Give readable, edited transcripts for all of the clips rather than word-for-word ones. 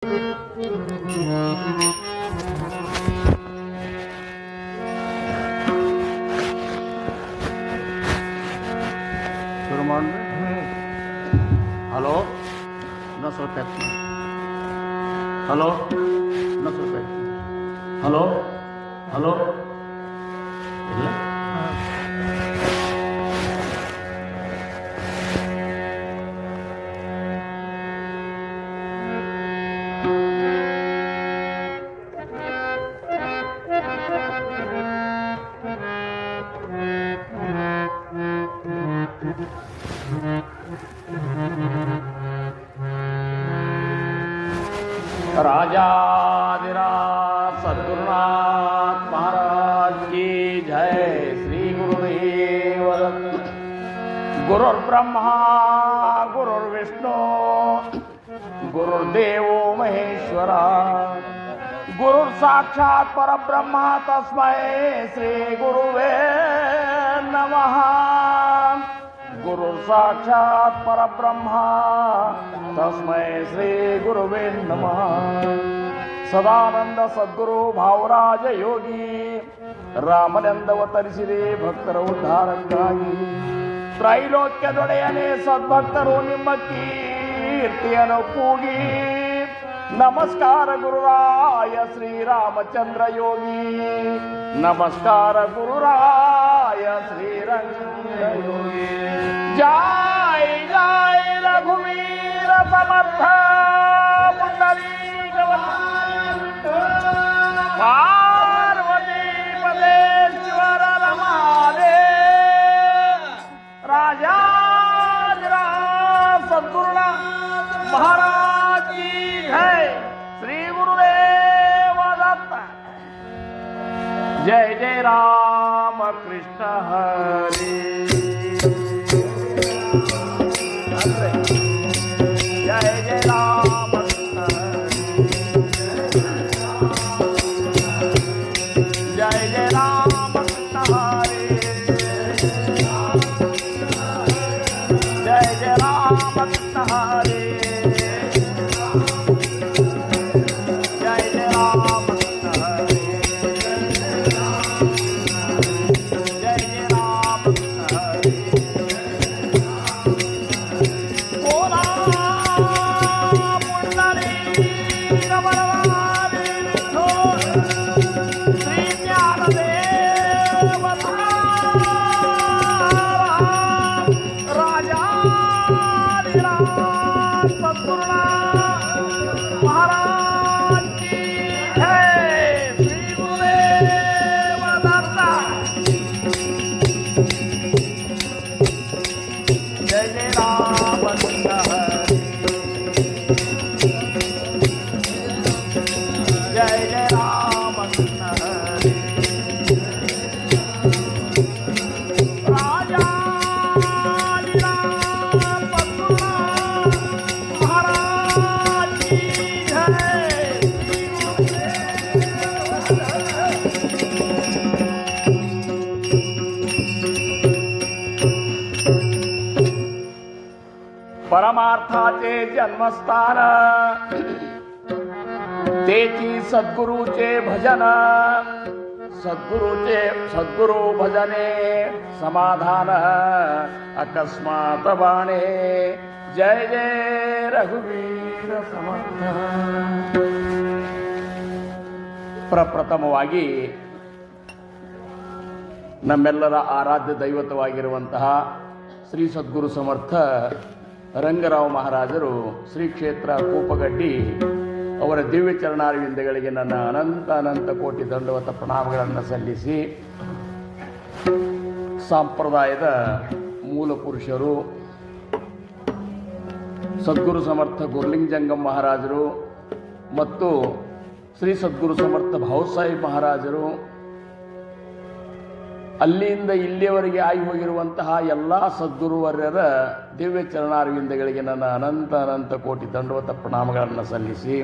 ಶುರು ಮಾಡ್ರಿ. ಹಲೋ, ಇನ್ನೂ ಸ್ವಲ್ಪ ಹೆಚ್ಚು. ಹಲೋ, ಇನ್ನೂ ಸ್ವಲ್ಪ ಹೆಚ್ಚು. ಹಲೋ ಹಲೋ, ಇಲ್ಲ राजाधिराज सद्गुरुनाथ महाराज की जय। श्री गुरुदेव दत्त। गुरुर्ब्रह्मा गुरुर्विष्णु गुरुर्देवो महेश्वरा, गुरुर् साक्षात् परब्रह्म तस्मै श्री गुरुवे नमः। गुरुर् साक्षात् परब्रह्म तस्मै श्री गुरुवे नमः। ಸದಾನಂದ ಸದ್ಗುರು ಭಾವರಾಜ ಯೋಗಿ ರಾಮನೆಂದವತರಿಸಿದೆ ಭಕ್ತರ ಉದ್ಧಾರಕ್ಕಾಗಿ. ತ್ರೈಲೋಕ್ಯದೊಡೆಯನೇ ಸದ್ಭಕ್ತರು ನಿಮ್ಮ ಕೀರ್ತಿಯನ್ನು ಕೂಗಿ. ನಮಸ್ಕಾರ ಗುರುರಾಯ ಶ್ರೀರಾಮಚಂದ್ರ ಯೋಗಿ, ನಮಸ್ಕಾರ ಗುರುರಾಯ ಶ್ರೀರಂಗ ಯೋಗಿ. ಜೈ ಜೈ ರಘುವೀರ ಸಮರ್ಥ पार्वती पदेश्वर रमादे। राजा सद्गुरुनाथ महाराज की जय। श्री गुरुदेव दत्त। जय जय राम कृष्ण हरे। जय जय राम परमार्थाचे जन्मस्थान, तेची सद्गुरूचे भजन. सद्गुरु भजने समाधान अकस्मात बाणे. जय जय रघुवीर समर्थ. ಪ್ರಪ್ರಥಮವಾಗಿ ನಮ್ಮೆಲ್ಲರ ಆರಾಧ್ಯ ದೈವತವಾಗಿರುವಂತಹ ಶ್ರೀ ಸದ್ಗುರು ಸಮರ್ಥ ರಂಗರಾವ್ ಮಹಾರಾಜರು ಶ್ರೀ ಕ್ಷೇತ್ರ ಕೂಪಗಡ್ಡಿ ಅವರ ದಿವ್ಯ ಚರಣಾರವಿಂದಗಳಿಗೆ ನನ್ನ ಅನಂತ ಕೋಟಿ ದಂಡವತ ಪ್ರಣಾಮಗಳನ್ನು ಸಲ್ಲಿಸಿ, ಸಂಪ್ರದಾಯದ ಮೂಲ ಪುರುಷರು ಸದ್ಗುರು ಸಮರ್ಥ ಗುರ್ಲಿಂಗ್ ಜಂಗಮ್ ಮಹಾರಾಜರು ಮತ್ತು ಶ್ರೀ ಸದ್ಗುರು ಸಮರ್ಥ ಭಾವಸಾಹೇಬ್ ಮಹಾರಾಜರು, ಅಲ್ಲಿಂದ ಇಲ್ಲಿಯವರೆಗೆ ಆಗಿ ಹೋಗಿರುವಂತಹ ಎಲ್ಲ ಸದ್ಗುರುವರ್ಯರ ದಿವ್ಯ ಚರಣಾರವಿಂದಗಳಿಗೆ ನನ್ನ ಅನಂತ ಕೋಟಿ ದಂಡವತ ಪ್ರಣಾಮಗಳನ್ನು ಸಲ್ಲಿಸಿ,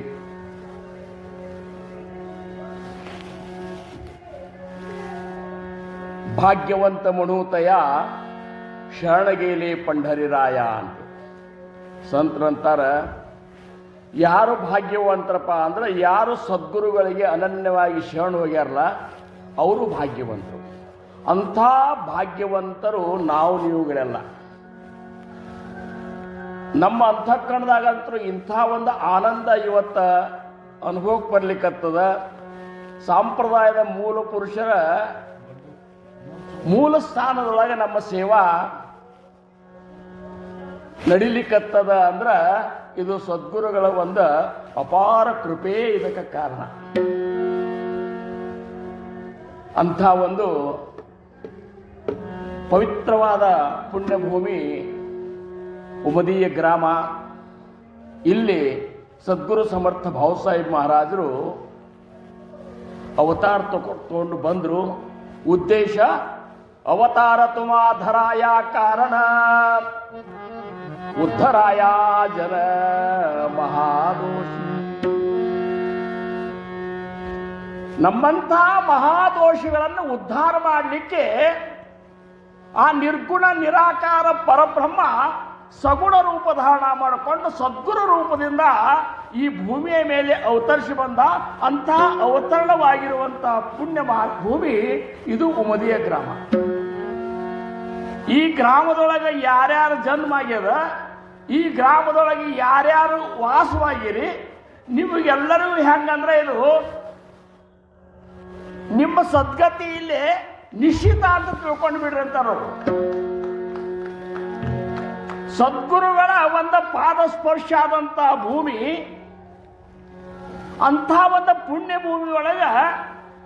ಭಾಗ್ಯವಂತ ಮಣೂತಯ ಶರಣಗೇಲೆ ಪಂಢರಿರಾಯ ಅಂತ ಸಂತರಂತಾರ. ಯಾರು ಭಾಗ್ಯವಂತರಪ್ಪ ಅಂದ್ರೆ ಯಾರು ಸದ್ಗುರುಗಳಿಗೆ ಅನನ್ಯವಾಗಿ ಶರಣು ಹೋಗ್ಯಾರಲ್ಲ ಅವರು ಭಾಗ್ಯವಂತರು. ಅಂಥ ಭಾಗ್ಯವಂತರು ನಾವು ನೀವುಗಳೆಲ್ಲ. ನಮ್ಮ ಅಂತಃಕರಣದಾಗಂತರೂ ಇಂಥ ಒಂದು ಆನಂದ ಇವತ್ತ ಅನುಭವಕ್ಕೆ ಬರ್ಲಿಕ್ಕತ್ತದ. ಸಂಪ್ರದಾಯದ ಮೂಲ ಪುರುಷರ ಮೂಲ ಸ್ಥಾನದೊಳಗೆ ನಮ್ಮ ಸೇವಾ ನಡಿಲಿಕ್ಕತ್ತದ ಅಂದ್ರ ಇದು ಸದ್ಗುರುಗಳ ಒಂದು ಅಪಾರ ಕೃಪೆ ಇದಕ್ಕೆ ಕಾರಣ. ಅಂಥ ಒಂದು ಪವಿತ್ರವಾದ ಪುಣ್ಯಭೂಮಿ ಉಮದೀಯ ಗ್ರಾಮ. ಇಲ್ಲಿ ಸದ್ಗುರು ಸಮರ್ಥ ಭಾವಸಾಹೇಬ್ ಮಹಾರಾಜರು ಅವತಾರ ತಗೊಂಡು ಬಂದರು. ಉದ್ದೇಶ ಅವತಾರ ತುಮಾಧರಾಯ ಕಾರಣ ಉದ್ಧರಾಯ ಜನ ಮಹಾದೋಷಿ. ನಮ್ಮಂಥ ಮಹಾದೋಷಿಗಳನ್ನು ಉದ್ಧಾರ ಮಾಡಲಿಕ್ಕೆ ಆ ನಿರ್ಗುಣ ನಿರಾಕಾರ ಪರಬ್ರಹ್ಮ ಸಗುಣ ರೂಪ ಧಾರಣ ಮಾಡಿಕೊಂಡು ಸದ್ಗುರು ರೂಪದಿಂದ ಈ ಭೂಮಿಯ ಮೇಲೆ ಅವತರಿಸಿ ಬಂದ. ಅಂತಹ ಅವತರಣವಾಗಿರುವಂತಹ ಪುಣ್ಯ ಭೂಮಿ ಇದು ಉಮದಿಯ ಗ್ರಾಮ. ಈ ಗ್ರಾಮದೊಳಗೆ ಯಾರ್ಯಾರು ಜನ್ಮ ಆಗ್ಯದ, ಈ ಗ್ರಾಮದೊಳಗೆ ಯಾರ್ಯಾರು ವಾಸವಾಗಿರಿ, ನಿಮಗೆಲ್ಲರಿಗೂ ಹೆಂಗಂದ್ರೆ ಇದು ನಿಮ್ಮ ಸದ್ಗತಿ ಇಲ್ಲೇ ನಿಶ್ಚಿತ ಅಂತ ತಿಳ್ಕೊಂಡು ಬಿಡ್ರಿ ಅಂತಾರವರು. ಸದ್ಗುರುಗಳ ಒಂದು ಪಾದ ಸ್ಪರ್ಶ ಆದಂಥ ಭೂಮಿ, ಅಂಥ ಒಂದು ಪುಣ್ಯ ಭೂಮಿಯೊಳಗೆ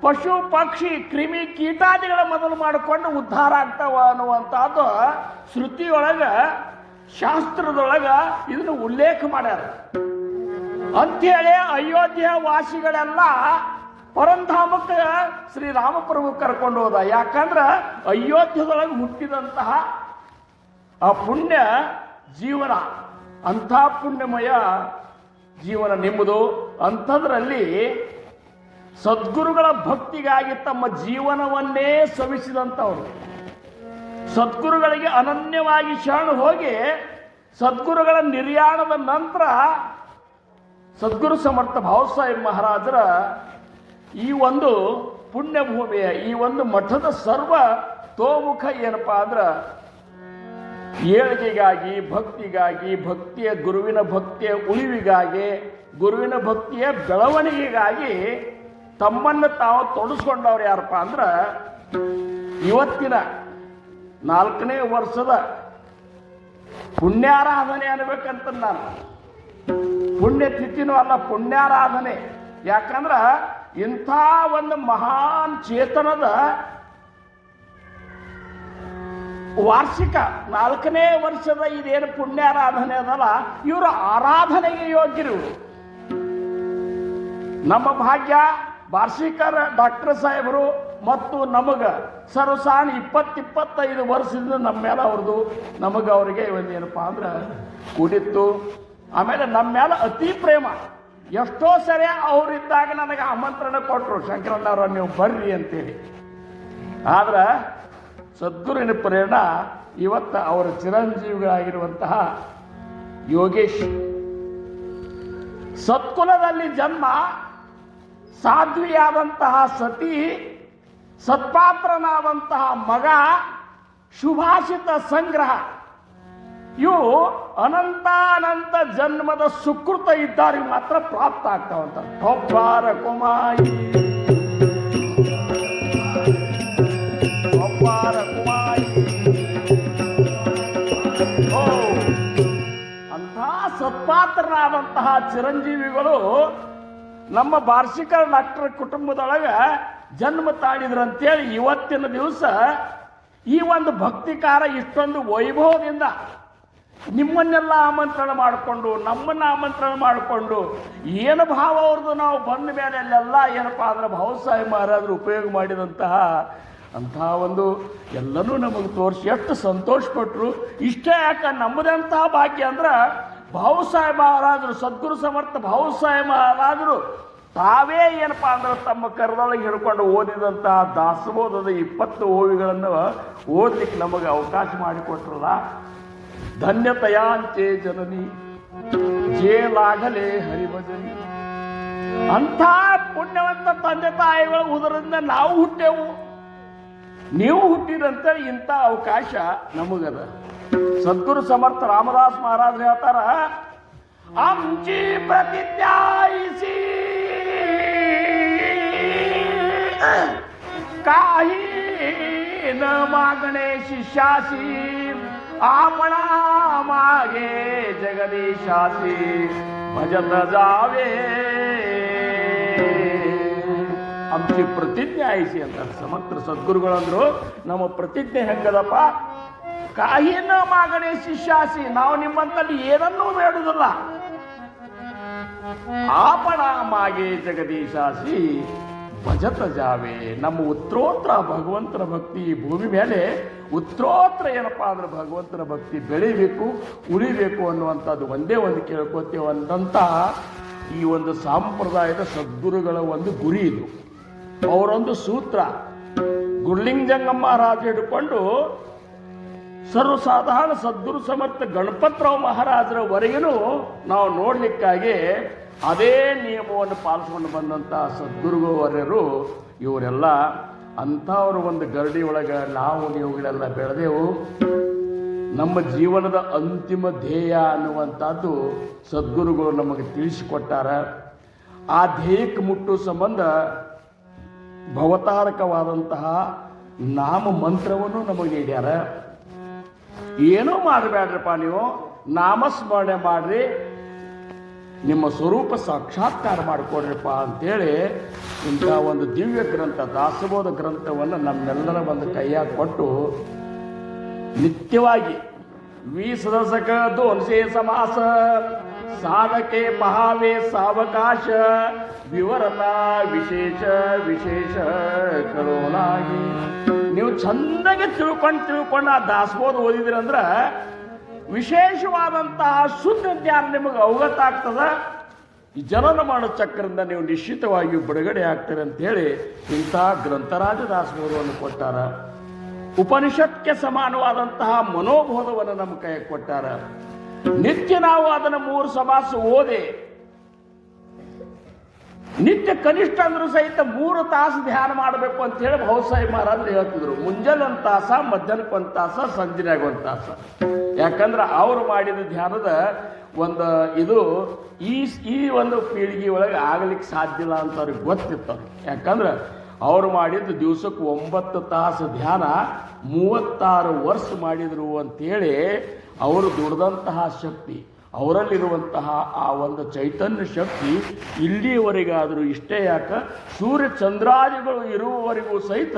ಪಶು ಪಕ್ಷಿ ಕ್ರಿಮಿ ಕೀಟಾದಿಗಳ ಮೊದಲು ಮಾಡಿಕೊಂಡು ಉದ್ಧಾರ ಆಗ್ತಾವ ಅನ್ನುವಂಥದ್ದು ಶ್ರುತಿಯೊಳಗೆ ಶಾಸ್ತ್ರದೊಳಗೆ ಇದನ್ನು ಉಲ್ಲೇಖ ಮಾಡ್ಯಾರ. ಅಂಥೇಳಿ ಅಯೋಧ್ಯ ವಾಸಿಗಳೆಲ್ಲ ಪರಂಧಾಮಕ್ಕೆ ಶ್ರೀರಾಮಪ್ರಭು ಕರ್ಕೊಂಡು ಹೋದ. ಯಾಕಂದ್ರೆ ಅಯೋಧ್ಯದೊಳಗೆ ಹುಟ್ಟಿದಂತಹ ಆ ಪುಣ್ಯ ಜೀವನ, ಅಂಥ ಪುಣ್ಯಮಯ ಜೀವನ ನಿಮ್ಮದು. ಅಂಥದ್ರಲ್ಲಿ ಸದ್ಗುರುಗಳ ಭಕ್ತಿಗಾಗಿ ತಮ್ಮ ಜೀವನವನ್ನೇ ಸವಿಸಿದಂಥವ್ರು, ಸದ್ಗುರುಗಳಿಗೆ ಅನನ್ಯವಾಗಿ ಶರಣು ಹೋಗಿ ಸದ್ಗುರುಗಳ ನಿರ್ಯಾಣದ ನಂತರ ಸದ್ಗುರು ಸಮರ್ಥ ಭಾವಸಾಹೇಬ್ ಮಹಾರಾಜರ ಈ ಒಂದು ಪುಣ್ಯಭೂಮಿಯ ಈ ಒಂದು ಮಠದ ಸರ್ವ ತೋಮುಖ ಏನಪ್ಪಾ ಅಂದ್ರೆ ಏಳಿಗೆಗಾಗಿ, ಭಕ್ತಿಗಾಗಿ, ಗುರುವಿನ ಭಕ್ತಿಯ ಉಳಿವಿಗಾಗಿ, ಗುರುವಿನ ಭಕ್ತಿಯ ಬೆಳವಣಿಗೆಗಾಗಿ ತಮ್ಮನ್ನು ತಾವು ತೊಡಸ್ಕೊಂಡವ್ರು ಯಾರಪ್ಪ ಅಂದ್ರೆ ಇವತ್ತಿನ 4ನೇ ವರ್ಷದ ಪುಣ್ಯಾರಾಧನೆ ಅನ್ಬೇಕಂತ ನಾನು. ಪುಣ್ಯತಿಥಿನೂ ಅಲ್ಲ, ಪುಣ್ಯಾರಾಧನೆ. ಯಾಕಂದ್ರೆ ಇಂಥ ಒಂದು ಮಹಾನ್ ಚೇತನದ ವಾರ್ಷಿಕ 4ನೇ ವರ್ಷದ ಇದೇನು ಪುಣ್ಯಾರಾಧನೆ ಅದಲ್ಲ, ಇವರು ಆರಾಧನೆಗೆ ಯೋಗ್ಯರು. ನಮ್ಮ ಭಾಗ್ಯ ವಾರ್ಷಿಕರ ಡಾಕ್ಟರ್ ಸಾಹೇಬರು ಮತ್ತು ನಮಗೆ ಸರ್ವಸಾನ್ 20-25 ವರ್ಷದಿಂದ ನಮ್ಮ ಮೇಲೆ ಅವ್ರದ್ದು ನಮಗೆ ಅವರಿಗೆ ಒಂದೇನಪ್ಪ ಅಂದ್ರೆ ಕೂಡಿತ್ತು. ಆಮೇಲೆ ನಮ್ಮ ಮೇಲೆ ಅತಿ ಪ್ರೇಮ. ಎಷ್ಟೋ ಸರಿ ಅವರಿದ್ದಾಗ ನನಗೆ ಆಮಂತ್ರಣ ಕೊಟ್ಟರು, ಶಂಕರಣ್ಣವ್ರ ನೀವು ಬರ್ರಿ ಅಂತೇಳಿ. ಆದ್ರೆ ಸದ್ಗುರುವಿನ ಪ್ರೇರಣ ಇವತ್ತು ಅವರ ಚಿರಂಜೀವಿಗಳಾಗಿರುವಂತಹ ಯೋಗೇಶ್. ಸತ್ಕುಲದಲ್ಲಿ ಜನ್ಮ, ಸಾಧ್ವಿಯಾದಂತಹ ಸತಿ, ಸತ್ಪಾತ್ರನಾದಂತಹ ಮಗ, ಶುಭಾಷಿತ ಸಂಗ್ರಹ, ಇವು ಅನಂತಾನಂತ ಜನ್ಮದ ಸುಕೃತ ಇದ್ದವ್ರಿಗೆ ಮಾತ್ರ ಪ್ರಾಪ್ತ ಆಗ್ತಾವಂತ. ಒಬ್ಬಾರ ಕುಮಾಯಿ ಅಂಥ ಸತ್ಪಾತ್ರನಾದಂತಹ ಚಿರಂಜೀವಿಗಳು ನಮ್ಮ ವಾರ್ಷಿಕ ಡಾಕ್ಟರ್ ಕುಟುಂಬದೊಳಗೆ ಜನ್ಮ ತಾಳಿದ್ರಂತೇಳಿ ಇವತ್ತಿನ ದಿವಸ ಈ ಒಂದು ಭಕ್ತಿಕಾರ ಇಷ್ಟೊಂದು ವೈಭವದಿಂದ ನಿಮ್ಮನ್ನೆಲ್ಲ ಆಮಂತ್ರಣ ಮಾಡಿಕೊಂಡು, ನಮ್ಮನ್ನು ಆಮಂತ್ರಣ ಮಾಡಿಕೊಂಡು, ಏನು ಭಾವ ಅವ್ರದ್ದು ನಾವು ಬಂದ ಮೇಲೆ ಅಲ್ಲೆಲ್ಲ ಏನಪ್ಪ ಅಂದ್ರೆ ಭಾವಸಾಹೇಬ್ ಮಹಾರಾಜರು ಉಪಯೋಗ ಮಾಡಿದಂತಹ ಅಂತಹ ಒಂದು ಎಲ್ಲನೂ ನಮಗೆ ತೋರಿಸಿ ಎಷ್ಟು ಸಂತೋಷಪಟ್ಟರು. ಇಷ್ಟೇ ಯಾಕೆ ನಮ್ಮದಂತಹ ಭಾಗ್ಯ ಅಂದ್ರೆ ಭಾವಸಾಹೇಬ್ ಮಹಾರಾಜರು, ಸದ್ಗುರು ಸಮರ್ಥ ಭಾವಸಾಹೇಬ್ ಮಹಾರಾಜರು ತಾವೇ ಏನಪ್ಪ ಅಂದ್ರೆ ತಮ್ಮ ಕರದೊಳಗೆ ಹಿಡ್ಕೊಂಡು ಓದಿದಂತಹ ದಾಸಬೋಧದ 20 ಓವಿಗಳನ್ನು ಓದಲಿಕ್ಕೆ ನಮಗೆ ಅವಕಾಶ ಮಾಡಿಕೊಟ್ರಲ್ಲ. ಧನ್ಯತೆಯಾಂಚೆ ಜನನಿ ಜೇಲಾಗಲೇ ಹರಿಭಜನೆ. ಅಂಥ ಪುಣ್ಯವಂತ ತಂದೆ ತಾಯಿಗಳ ಉದರಿಂದ ನಾವು ಹುಟ್ಟೆವು, ನೀವು ಹುಟ್ಟಿದಂತ ಇಂಥ ಅವಕಾಶ ನಮಗದ. ಸದ್ಗುರು ಸಮರ್ಥ ರಾಮದಾಸ್ ಮಹಾರಾಜ್ ಹೇಳ್ತಾರ, आमची प्रतिज्ञा ऐसी काही न मागणे शिष्यासी, आपणा मागे जगदीशासी भजत जावे. आमची प्रतिज्ञा ऐसी ಅಂತಾರೆ ಸಮರ್ಥ ಸದ್ಗುರುಗಳಂದ್ರು. ನಮ್ಮ ಪ್ರತಿಜ್ಞೆ ಹೆಂಗದಪ್ಪ? ಕಾಹಿ ನ ಮಾಗಣೆ ಶಿಷ್ಯಾಸಿ, ನಾವು ನಿಮ್ಮಂತಲ್ಲಿ ಏನನ್ನೂ ಬೇಡುವುದಿಲ್ಲ. ಆಪಣ ಮಾಗೆ ಜಗದೀಶಾಸಿ ಭಜತ ಜಾವೆ. ನಮ್ಮ ಉತ್ತರೋತ್ತರ ಭಗವಂತನ ಭಕ್ತಿ ಭೂಮಿ ಮೇಲೆ ಉತ್ತರೋತ್ತರ ಏನಪ್ಪಾ ಅಂದ್ರೆ ಭಗವಂತನ ಭಕ್ತಿ ಬೆಳಿಬೇಕು, ಉಳಿಬೇಕು ಅನ್ನುವಂಥದ್ದು ಒಂದೇ ಒಂದು ಕೇಳ್ಕೊತೇವೆ ಅಂದಂತ ಈ ಒಂದು ಸಾಂಪ್ರದಾಯದ ಸದ್ಗುರುಗಳ ಒಂದು ಗುರಿ ಇದು. ಅವರೊಂದು ಸೂತ್ರ ಗುರ್ಲಿಂಗಜಂಗಮ್ಮ ಮಹಾರಾಜ ಹಿಡ್ಕೊಂಡು ಸರ್ವಸಾಧಾರಣ ಸದ್ಗುರು ಸಮರ್ಥ ಗಣಪತರಾವ್ ಮಹಾರಾಜರವರೆಗೂ ನಾವು ನೋಡಲಿಕ್ಕಾಗಿ ಅದೇ ನಿಯಮವನ್ನು ಪಾಲಿಸ್ಕೊಂಡು ಬಂದಂಥ ಸದ್ಗುರುವರ್ಯರು ಇವರೆಲ್ಲ ಅಂಥವ್ರ ಒಂದು ಗರಡಿ ಒಳಗೆ ನಾವು ನೀವುಗಳೆಲ್ಲ ಬೆಳೆದೆವು. ನಮ್ಮ ಜೀವನದ ಅಂತಿಮ ಧ್ಯೇಯ ಅನ್ನುವಂಥದ್ದು ಸದ್ಗುರುಗಳು ನಮಗೆ ತಿಳಿಸಿಕೊಟ್ಟಾರ. ಆ ಧ್ಯೇಯಕ್ಕೆ ಮುಟ್ಟುವ ಸಂಬಂಧ ಭವತಾರಕವಾದಂತಹ ನಾಮ ಮಂತ್ರವನ್ನು ನಮಗೆ ನೀಡ್ಯಾರ. ಏನೂ ಮಾಡಬೇಡ್ರಪ್ಪ, ನೀವು ನಾಮಸ್ಮರಣೆ ಮಾಡ್ರಿ, ನಿಮ್ಮ ಸ್ವರೂಪ ಸಾಕ್ಷಾತ್ಕಾರ ಮಾಡಿಕೊಡ್ರಿಪ್ಪ ಅಂತೇಳಿ ಇಂಥ ಒಂದು ದಿವ್ಯ ಗ್ರಂಥ ದಾಸಬೋಧ ಗ್ರಂಥವನ್ನು ನಮ್ಮೆಲ್ಲರ ಒಂದು ಕೈಯಾಗ ಕೊಟ್ಟು ನಿತ್ಯವಾಗಿ वीसदशक दोनशे समास साधके पहावे सावकाश विवरता विशेष विशेष करोनाಗಿ ನೀವು ಚಂದಾಗಿ ತಿಳ್ಕೊಂಡು ಆ ದಾಸಬೋಧ ಓದಿದ್ರಂದ್ರೆ ವಿಶೇಷವಾದಂತಹ ಶುದ್ಧ ಜ್ಞಾನ ನಿಮಗೆ ಅವಗತ ಆಗ್ತದ. ಈ ಜನನ ಮಾಡೋ ಚಕ್ರದಿಂದ ನೀವು ನಿಶ್ಚಿತವಾಗಿ ಬಿಡುಗಡೆ ಆಗ್ತೀರಿ ಅಂತ ಹೇಳಿ ಇಂಥ ಗ್ರಂಥರಾಜ ದಾಸಬೋಧವನ್ನು ಕೊಟ್ಟಾರ. ಉಪನಿಷತ್ಗೆ ಸಮಾನವಾದಂತಹ ಮನೋಬೋಧವನ್ನು ನಮ್ಮ ಕೈಗೆ ಕೊಟ್ಟಾರ. ನಿತ್ಯ ನಾವು ಅದನ್ನು 3 ಸಮಾಸ ಓದಿ ನಿತ್ಯ ಕನಿಷ್ಠ ಅಂದ್ರೂ ಸಹಿತ 3 ತಾಸು ಧ್ಯಾನ ಮಾಡಬೇಕು ಅಂತ ಹೇಳಿ ಭಾವಸಾಹೇಬ್ ಮಹಾರಾಜರು ಹೇಳ್ತಿದ್ರು. ಮುಂಜಾನೆ 1 ತಾಸ, ಮಧ್ಯಾಹ್ನಕ್ಕೆ 1 ತಾಸ, ಸಂಜೆನಾಗ 1 ತಾಸ. ಯಾಕಂದ್ರೆ ಅವರು ಮಾಡಿದ ಧ್ಯಾನದ ಒಂದು ಇದು ಈ ಒಂದು ಪೀಳಿಗೆ ಒಳಗೆ ಆಗಲಿಕ್ಕೆ ಸಾಧ್ಯ ಇಲ್ಲ ಅಂತ ಅವ್ರಿಗೆ ಗೊತ್ತಿತ್ತು. ಯಾಕಂದ್ರೆ ಅವರು ಮಾಡಿದ್ದು ದಿವಸಕ್ಕೆ 9 ತಾಸು ಧ್ಯಾನ 36 ವರ್ಷ ಮಾಡಿದರು ಅಂತೇಳಿ ಅವರು ದುಡ್ದಂತಹ ಶಕ್ತಿ, ಅವರಲ್ಲಿರುವಂತಹ ಆ ಒಂದು ಚೈತನ್ಯ ಶಕ್ತಿ ಇಲ್ಲಿಯವರೆಗಾದರೂ ಇಷ್ಟೇ ಯಾಕೆ ಸೂರ್ಯ ಚಂದ್ರಾದಿಗಳು ಇರುವವರೆಗೂ ಸಹಿತ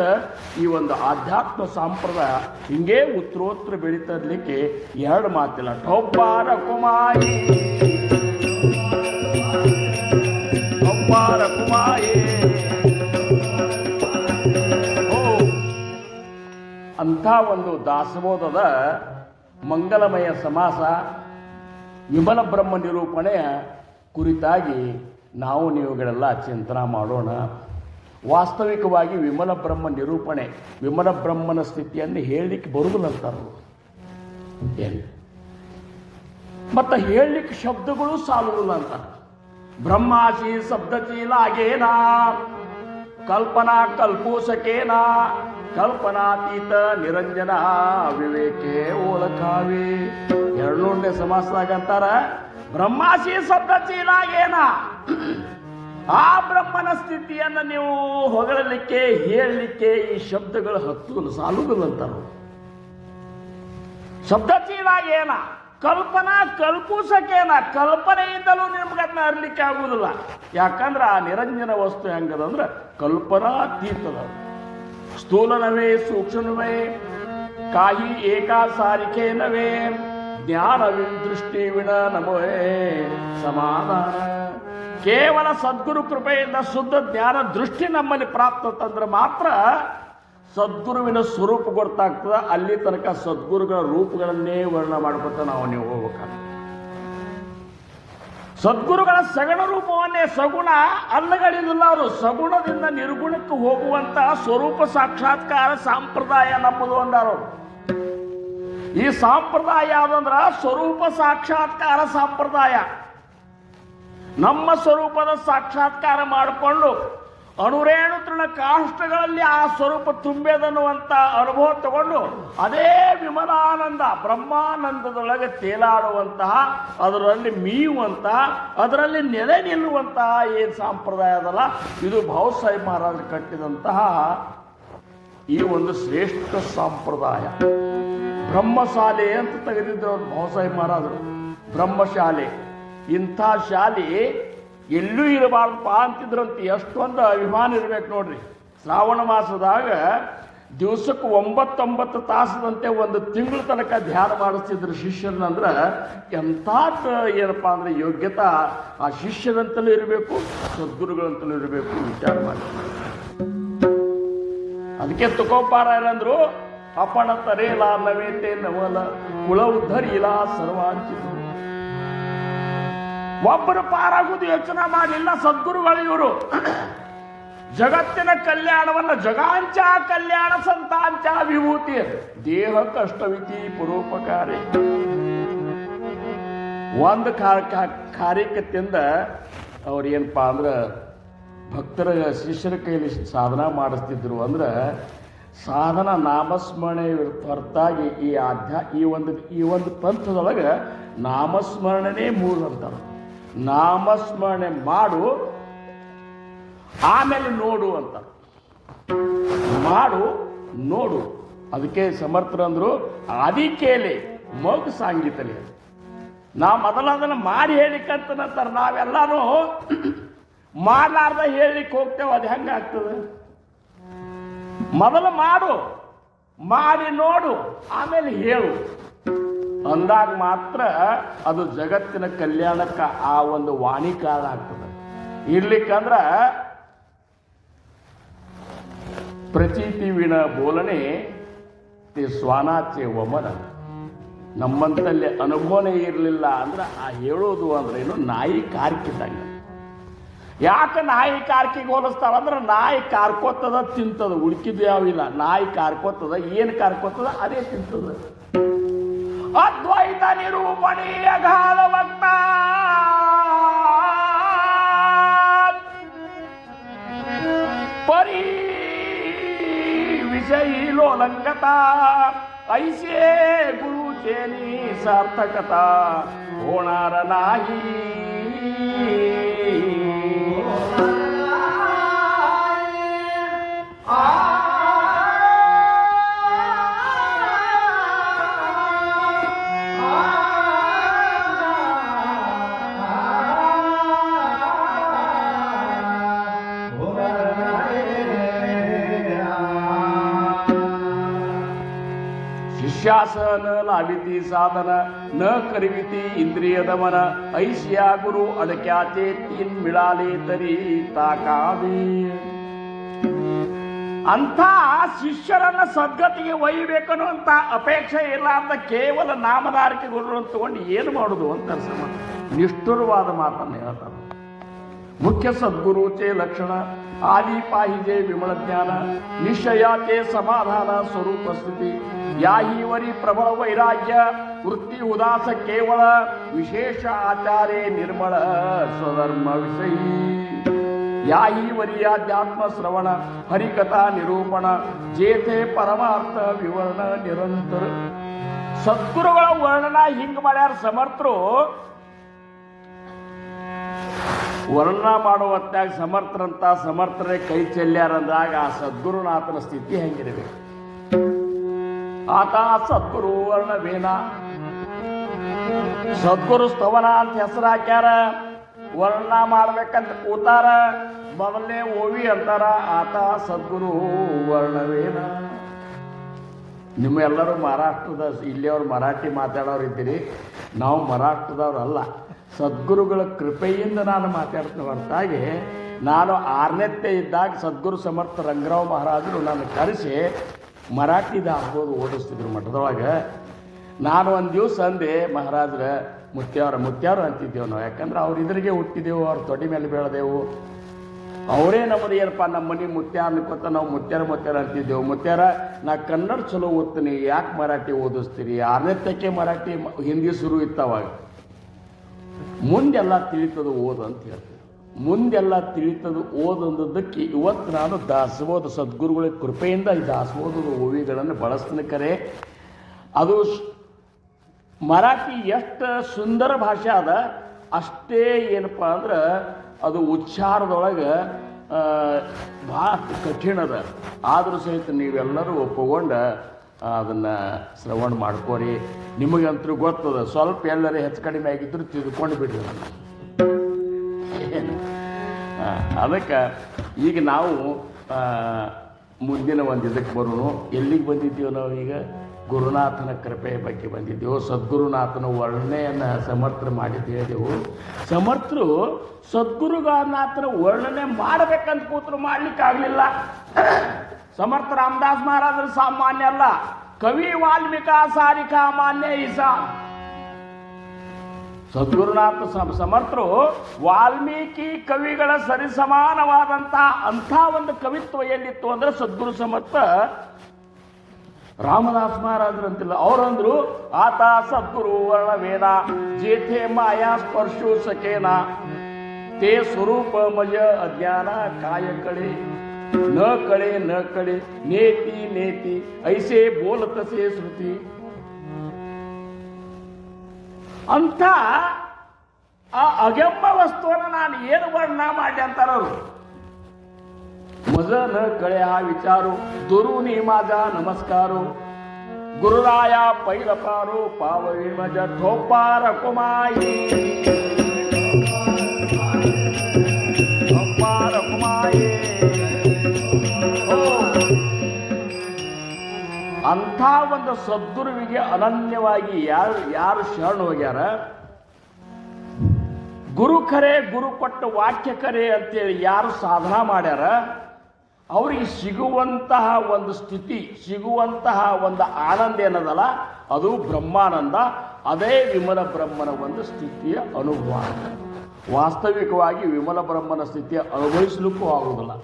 ಈ ಒಂದು ಆಧ್ಯಾತ್ಮ ಸಂಪ್ರದಾಯ ಹಿಂಗೇ ಉತ್ತರೋತ್ತರ ಬೆಳೀತಾ ಇರಲಿಕ್ಕೆ 2 ಮಾತಿಲ್ಲ. ಟೊಬ್ಬಾರ ಕುಮಾಯಿ ಟೊಬ್ಬಾರ ಕುಮಾಯಿ ಅಂಥ ಒಂದು ದಾಸಬೋಧದ ಮಂಗಲಮಯ ಸಮಾಸ ವಿಮಲ ಬ್ರಹ್ಮ ನಿರೂಪಣೆಯ ಕುರಿತಾಗಿ ನಾವು ನೀವುಗಳೆಲ್ಲ ಚಿಂತನೆ ಮಾಡೋಣ. ವಾಸ್ತವಿಕವಾಗಿ ವಿಮಲ ಬ್ರಹ್ಮ ನಿರೂಪಣೆ, ವಿಮಲ ಬ್ರಹ್ಮನ ಸ್ಥಿತಿಯನ್ನು ಹೇಳಲಿಕ್ಕೆ ಬರುವುದಿಲ್ಲ ಅಂತಾರೆ. ಏನು ಮತ್ತು ಹೇಳಲಿಕ್ಕೆ ಶಬ್ದಗಳು ಸಾಲುವುದಿಲ್ಲ ಅಂತಾರೆ. ಬ್ರಹ್ಮಾಶಿ ಶಬ್ದಚೀಲಾಗೇನ ಕಲ್ಪನಾ ಕಲ್ಪೋಸಕೇನ ಕಲ್ಪನಾತೀತ ನಿರಂಜನ ವಿವೇಕೆ ಓಳಕಾವಿ. 2 ಸಮಾಸದಾಗ ಅಂತಾರ ಬ್ರಹ್ಮಾಶಿ ಶಬ್ದ ಚೀಲಾಗೇನ, ಆ ಬ್ರಹ್ಮನ ಸ್ಥಿತಿಯನ್ನು ನೀವು ಹೊಗಳಲಿಕ್ಕೆ ಹೇಳಲಿಕ್ಕೆ ಈ ಶಬ್ದಗಳು ಹತ್ತುಗಳು ಸಾಲುಗಳು ಅಂತಾರ. ಶಬ್ದ ಚೀಲಾಗೇನ ಕಲ್ಪನಾ ಕಲ್ಪೂಸಕೇನ, ಕಲ್ಪನೆಯಿಂದಲೂ ನಿಮ್ಗೆ ಅದನ್ನ ಅರ್ಲಿಕ್ಕೆ ಆಗುವುದಿಲ್ಲ. ಯಾಕಂದ್ರೆ ಆ ನಿರಂಜನ ವಸ್ತು ಹೆಂಗದಂದ್ರೆ ಕಲ್ಪನಾತೀತದ, ಸ್ಥೂಲ ನವೇ ಸೂಕ್ಷ್ಮ ನವೇ काही एका सारिखे नवे ज्ञान दृष्टी विण नमोहे ಸಮಾಧಾನ. ಕೇವಲ ಸದ್ಗುರು ಕೃಪೆಯಿಂದ ಶುದ್ಧ ಜ್ಞಾನ ದೃಷ್ಟಿ ನಮ್ಮಲ್ಲಿ ಪ್ರಾಪ್ತ ತಂದ್ರೆ ಮಾತ್ರ ಸದ್ಗುರುವಿನ ಸ್ವರೂಪ ಗೊತ್ತಾಗ್ತದೆ. ಅಲ್ಲಿ ತನಕ ಸದ್ಗುರುಗಳ ರೂಪಗಳನ್ನೇ ವರ್ಣನೆ ಮಾಡ್ಕೊತ ನೀವು ಹೋಗ್ಬೇಕಾಗ್ತದೆ. ಸದ್ಗುರುಗಳ ಸಗುಣ ರೂಪವನ್ನೇ, ಸಗುಣ ಅಲ್ಲಗಳಿಲ್ಲ, ಅವರು ಸಗುಣದಿಂದ ನಿರ್ಗುಣಕ್ಕೆ ಹೋಗುವಂತಹ ಸ್ವರೂಪ ಸಾಕ್ಷಾತ್ಕಾರ ಸಂಪ್ರದಾಯ ನಮ್ಮದು ಅಂದರು. ಈ ಸಂಪ್ರದಾಯ ಯಾವುದಂದ್ರ ಸ್ವರೂಪ ಸಾಕ್ಷಾತ್ಕಾರ ಸಂಪ್ರದಾಯ. ನಮ್ಮ ಸ್ವರೂಪದ ಸಾಕ್ಷಾತ್ಕಾರ ಮಾಡಿಕೊಂಡು ಅಣುರೇಣು ತೃಣ ಕಾಷ್ಟಗಳಲ್ಲಿ ಆ ಸ್ವರೂಪ ತುಂಬೇದನ್ನುವಂಥ ಅನುಭವ ತಗೊಂಡು ಅದೇ ವಿಮಲಾನಂದ ಬ್ರಹ್ಮಾನಂದದೊಳಗೆ ತೇಲಾಡುವಂತಹ, ಅದರಲ್ಲಿ ಮೀಯುವಂತಹ, ಅದರಲ್ಲಿ ನೆಲೆ ನಿಲ್ಲುವಂತಹ ಏನು ಸಂಪ್ರದಾಯ ಅದಲ್ಲ, ಇದು ಭಾವಸಾಹೇಬ್ ಮಹಾರಾಜರು ಕಟ್ಟಿದಂತಹ ಈ ಒಂದು ಶ್ರೇಷ್ಠ ಸಂಪ್ರದಾಯ. ಬ್ರಹ್ಮಶಾಲೆ ಅಂತ ತೆಗೆದಿದ್ರು ಅವರು ಭಾವಸಾಹೇಬ್ ಮಹಾರಾಜರು. ಬ್ರಹ್ಮಶಾಲೆ, ಇಂಥ ಶಾಲೆ ಎಲ್ಲೂ ಇರಬಾರ್ದಪ್ಪ ಅಂತಿದ್ರಂತ. ಎಷ್ಟೊಂದು ಅಭಿಮಾನ ಇರ್ಬೇಕು ನೋಡ್ರಿ. ಶ್ರಾವಣ ಮಾಸದಾಗ ದಿವಸಕ್ಕೆ 9 ತಾಸದಂತೆ ಒಂದು ತಿಂಗಳ ತನಕ ಧ್ಯಾನ ಮಾಡಿಸ್ತಿದ್ರು ಶಿಷ್ಯರನ್ನಂದ್ರೆ ಎಂಥದ್ದು ಏನಪ್ಪ ಅಂದರೆ ಯೋಗ್ಯತಾ ಆ ಶಿಷ್ಯರಂತಲೂ ಇರಬೇಕು, ಸದ್ಗುರುಗಳಂತಲೂ ಇರಬೇಕು. ವಿಚಾರ ಮಾಡಿ. ಅದಕ್ಕೆ ತುಕೋಪಾರಾಯರಂದ್ರು ಅಪಣ ತರೇಲ ನವೇತೆ ನವಲ ಕುಳ ಉದ್ಧರಿಲ ಸರ್ವಾಂಚಿತ. ಒಬ್ಬರು ಪಾರಾಗುವುದು ಯೋಚನೆ ಮಾಡಲಿಲ್ಲ ಸದ್ಗುರುಗಳು ಇವರು. ಜಗತ್ತಿನ ಕಲ್ಯಾಣವನ್ನು ಜಗಾಂಚ ಕಲ್ಯಾಣ ಸಂತಾಂಚ ವಿಭೂತಿ ದೇಹ ಕಷ್ಟವಿತಿ ಪರೋಪಕಾರಿ. ಒಂದು ಕಾರ್ಯಕತೆಯಿಂದ ಅವ್ರು ಏನಪ್ಪ ಅಂದ್ರೆ ಭಕ್ತರ ಶಿಷ್ಯರ ಕೈಲಿ ಸಾಧನ ಮಾಡಿಸ್ತಿದ್ರು. ಅಂದ್ರೆ ಸಾಧನ ನಾಮಸ್ಮರಣೆ ಹೊರತಾಗಿ ಈ ಒಂದು ಪಂಥದೊಳಗೆ ನಾಮಸ್ಮರಣೆನೇ ಮೂರು ಅಂತಾರೆ. ನಾಮಸ್ಮರಣೆ ಮಾಡು, ಆಮೇಲೆ ನೋಡು ಅಂತ. ಮಾಡು ನೋಡು. ಅದಕ್ಕೆ ಸಮರ್ಥರಂದ್ರು ಆದಿಕೇಲೆ ಮಗು ಸಾಂಗೀತಲಿ. ನಾವು ಮೊದಲ ಅದನ್ನು ಮಾಡಿ ಹೇಳಿಕಂತನಂತಾರೆ. ನಾವೆಲ್ಲರೂ ಮಾಡಲಾರ್ದ ಹೇಳಲಿಕ್ಕೆ ಹೋಗ್ತೇವೆ. ಅದು ಹೆಂಗೆ ಆಗ್ತದೆ? ಮೊದಲು ಮಾಡು, ಮಾಡಿ ನೋಡು, ಆಮೇಲೆ ಹೇಳು ಅಂದಾಗ ಮಾತ್ರ ಅದು ಜಗತ್ತಿನ ಕಲ್ಯಾಣಕ್ಕೆ ಆ ಒಂದು ವಾಣಿ ಕಾರಣ ಆಗ್ತದೆ. ಇರ್ಲಿಕ್ಕಂದ್ರೆ ಪ್ರಚೀತಿ ವಿಣ ಬೋಲನೆ ಸ್ವಾನಾಚೆ ವಮನ. ನಮ್ಮಂತಲ್ಲಿ ಅನುಭವನೇ ಇರಲಿಲ್ಲ ಅಂದ್ರೆ ಆ ಹೇಳೋದು ಅಂದ್ರೇನು ನಾಯಿ ಕಾರ್ಕಿದ್ದಂಗೆ. ಯಾಕೆ ನಾಯಿ ಕಾರ್ಕಿಗೆ ಹೋಲಿಸ್ತಾವ ಅಂದ್ರೆ ನಾಯಿ ಕಾರ್ಕೋತದ ತಿಂತದ, ಉಳ್ಕಿದ್ದು ಯಾವಿಲ್ಲ. ನಾಯಿ ಕಾರ್ಕೋತದ, ಏನು ಕಾರ್ಕೋತದ ಅದೇ ತಿಂತದ. ಅದ್ವೈತ ನಿರೂಪಣೀಯ ಗಾಢ ವಕ್ತ ಪರಿ विषयी लोलंगता ऐसे गुरुचेनी सार्थकता होणार नाही. शिष्यास न लाविती साधन न करविती इंद्रिय दमन ऐशिया गुरु अडक्याचे 3 मिळाले तरी ताकावे. ಅಂಥ ಶಿಷ್ಯರನ್ನ ಸದ್ಗತಿಗೆ ಒಯ್ಯಬೇಕನ್ನುವಂಥ ಅಪೇಕ್ಷೆ ಇಲ್ಲ ಅಂತ ಕೇವಲ ನಾಮಧಾರಿಕೆ ಗುರುಗಳನ್ನು ತಗೊಂಡು ಏನು ಮಾಡೋದು ಅಂತ ನಿಷ್ಠುರವಾದ ಮಾತನ್ನು ಹೇಳ್ತಾರೆ. मुख्य सद्गुरूचे लक्षण आदि पाहिजे विमल ज्ञान निश्चयाचे समाधान स्वरूप स्थिती याहीवरी प्रबळ वैराग्य वृत्ती उदास केवळ विशेष आचारे निर्मळ स्वधर्म विषयी याहीवरी अध्यात्म श्रवण हरिकथा निरूपण जेथे परमार्थ विवरण निरंतर. सद्गुरुಗಳ ವರ್ಣನ ಹಿಂಗ ಮಾಡ್ಯಾರ ಸಮರ್ಥರು. ವರ್ಣನ ಮಾಡುವ ಹೊತ್ತಾಗ ಸಮರ್ಥರಂತ ಸಮರ್ಥರೇ ಕೈ ಚೆಲ್ಯಾರಂದಾಗ ಆ ಸದ್ಗುರುನಾಥನ ಸ್ಥಿತಿ ಹೆಂಗಿರಬೇಕು? ಆತ ಸದ್ಗುರು ವರ್ಣವೇನ ಸದ್ಗುರು ಸ್ತವನ ಅಂತ ಹೆಸರು ಹಾಕ್ಯಾರ. ವರ್ಣನ ಮಾಡ್ಬೇಕಂತ ಕೂತಾರ, ಮೊದಲನೇ ಓವಿ ಅಂತಾರ ಆತ ಸದ್ಗುರು ವರ್ಣವೇನ. ನಿಮ್ಮ ಎಲ್ಲರೂ ಮಹಾರಾಷ್ಟ್ರದ ಇಲ್ಲಿಯವ್ರು ಮರಾಠಿ ಮಾತಾಡೋರು ಇದ್ದೀರಿ, ನಾವು ಮರಾಠದವ್ರಲ್ಲ. ಸದ್ಗುರುಗಳ ಕೃಪೆಯಿಂದ ನಾನು ಮಾತಾಡ್ತೀನಿ ಹೊರತಾಗಿ ನಾನು 6ನೇತ್ತೆ ಇದ್ದಾಗ ಸದ್ಗುರು ಸಮರ್ಥ ರಂಗರಾವ್ ಮಹಾರಾಜರು ನನ್ನ ಕರೆಸಿ ಮರಾಠಿದ ಆಗ್ಬೋದು ಓದಿಸ್ತಿದ್ರು ಮಠದೊಳಗೆ. ನಾನು ಒಂದು ದಿವಸ ಅಂದೆ, ಮಹಾರಾಜರ ಮುತ್ಯಾರು ಅಂತಿದ್ದೇವೆ ನಾವು, ಯಾಕಂದ್ರೆ ಅವ್ರು ಇದ್ರಿಗೆ ಹುಟ್ಟಿದೆವು, ಅವ್ರ ತೊಡೆ ಮೇಲೆ ಬೆಳೆದೆವು, ಅವರೇ ನಮ್ಮದು ಏನಪ್ಪ ನಮ್ಮ ಮನೆ ಮುತ್ಯ ಅನ್ಕೋತ ನಾವು ಮುತ್ಯಾರ ಅಂತಿದ್ದೆವು. ಮುತ್ಯಾರ ನಾ ಕನ್ನಡ ಚಲೋ ಓದ್ತೀನಿ, ಯಾಕೆ ಮರಾಠಿ ಓದಿಸ್ತೀರಿ? 6ನೇತ್ತಕ್ಕೆ ಮರಾಠಿ ಹಿಂದಿ ಶುರು ಇತ್ತವಾಗ. ಮುಂದೆಲ್ಲ ತಿಳಿತದ ಓದು ಅಂತ ಹೇಳ್ತಾರೆ. ಮುಂದೆಲ್ಲ ತಿಳಿತದ ಓದೊಂದಕ್ಕೆ ಇವತ್ತು ನಾನು ದಾಸಬೋಧ ಸದ್ಗುರುಗಳ ಕೃಪೆಯಿಂದ ಈ ದಾಸಬೋಧದ ಓವಿಗಳನ್ನು ಬಳಸ್ತೀನಿ. ಕರೆ ಅದು ಮರಾಠಿ ಎಷ್ಟು ಸುಂದರ ಭಾಷೆ ಅದ, ಅಷ್ಟೇ ಏನಪ್ಪ ಅಂದ್ರೆ ಅದು ಉಚ್ಚಾರದೊಳಗೆ ಭಾಳ ಕಠಿಣ ಅದ. ಆದರೂ ಸಹಿತ ನೀವೆಲ್ಲರೂ ಒಪ್ಪಿಕೊಂಡು ಅದನ್ನು ಶ್ರವಣ ಮಾಡ್ಕೋರಿ. ನಿಮಗಂತೂ ಗೊತ್ತದ, ಸ್ವಲ್ಪ ಎಲ್ಲರೂ ಹೆಚ್ಚು ಕಡಿಮೆ ಆಗಿದ್ರು ತಿಳ್ಕೊಂಡು ಬಿಡ್ರಿ. ಏನು ಅದಕ್ಕೆ ಈಗ ನಾವು ಮುಂದಿನ ಒಂದು ಇದಕ್ಕೆ ಬರೋಣ. ಎಲ್ಲಿಗೆ ಬಂದಿದ್ದೀವಿ ನಾವು ಈಗ? ಗುರುನಾಥನ ಕೃಪೆಯ ಬಗ್ಗೆ ಬಂದಿದ್ದೆವು. ಸದ್ಗುರುನಾಥನ ವರ್ಣನೆಯನ್ನು ಸಮರ್ಥರು ಮಾಡಿದ್ದು ಹೇಳಿದೆವು. ಸಮರ್ಥರು ಸದ್ಗುರುನಾಥನ ವರ್ಣನೆ ಮಾಡಬೇಕಂತ ಕೂತರು ಮಾಡಲಿಕ್ಕಾಗಲಿಲ್ಲ. ಸಮರ್ಥ ರಾಮದಾಸ್ ಮಹಾರಾಜರು ಸಾಮಾನ್ಯ ಅಲ್ಲ, ಕವಿ ವಾಲ್ಮೀಕ ಸಾರಿಕಾ ಮಾನ್ಯ ಈಸಾ. ಸದ್ಗುರುನಾಥ ಸಮರ್ಥರು ವಾಲ್ಮೀಕಿ ಕವಿಗಳ ಸರಿಸಮಾನವಾದಂಥ ಅಂಥ ಒಂದು ಕವಿತ್ವ ಎಲ್ಲಿತ್ತು ಅಂದ್ರೆ ಸದ್ಗುರು ಸಮರ್ಥ ರಾಮದಾಸ್ ಮಹಾರಾಜರು ಅಂತಿಲ್ಲ. ಅವರಂದ್ರು ಆತ ಸದ್ಗುರು ವರ್ಣ ವೇದ ಜೇಥೆ ಮಾಯಾ ಸ್ಪರ್ಶು ಸಕೇನ ತೇ ಸ್ವರೂಪ ಮಜ ಅಜ್ಞಾನ ಕಾಯ ಕಡೆ ನ ಕಡೆ ನೇತಿ ನೇತಿ ಐಸೆ ಬೋಲತಸೆ ಶ್ರುತಿ ಅಂತ ಆ ಅಗಮ್ಯ ವಸ್ತುವನ್ನು ನಾನು ಏನು ವರ್ಣನ ಮಾಡಿ ಅಂತಾರವರು. मज न कळे हा विचारू दुरुनी माझा नमस्कारो गुरुराया पैल पारो पावळी मज ठोपार कुमाई ठोपार कुमाई ಅಂಥ ಒಂದು ಸದ್ಗುರುವಿಗೆ ಅನನ್ಯವಾಗಿ ಯಾರು ಶರಣು ಹೋಗ್ಯಾರ, ಗುರು ಖರೆ ಗುರು ಕೊಟ್ಟ ವಾಕ್ಯ ಖರೆ ಅಂತೇಳಿ ಯಾರು ಸಾಧನ ಮಾಡ್ಯಾರ, ಅವರಿಗೆ ಸಿಗುವಂತಹ ಒಂದು ಸ್ಥಿತಿ, ಸಿಗುವಂತಹ ಒಂದು ಆನಂದ ಏನದಲ್ಲ ಅದು ಬ್ರಹ್ಮಾನಂದ. ಅದೇ ವಿಮಲ ಬ್ರಹ್ಮನ ಒಂದು ಸ್ಥಿತಿಯ ಅನುಭವ. ವಾಸ್ತವಿಕವಾಗಿ ವಿಮಲ ಬ್ರಹ್ಮನ ಸ್ಥಿತಿಯ ಅನುಭವಿಸ್ಲಿಕ್ಕೂ ಆಗುವುದಿಲ್ಲ.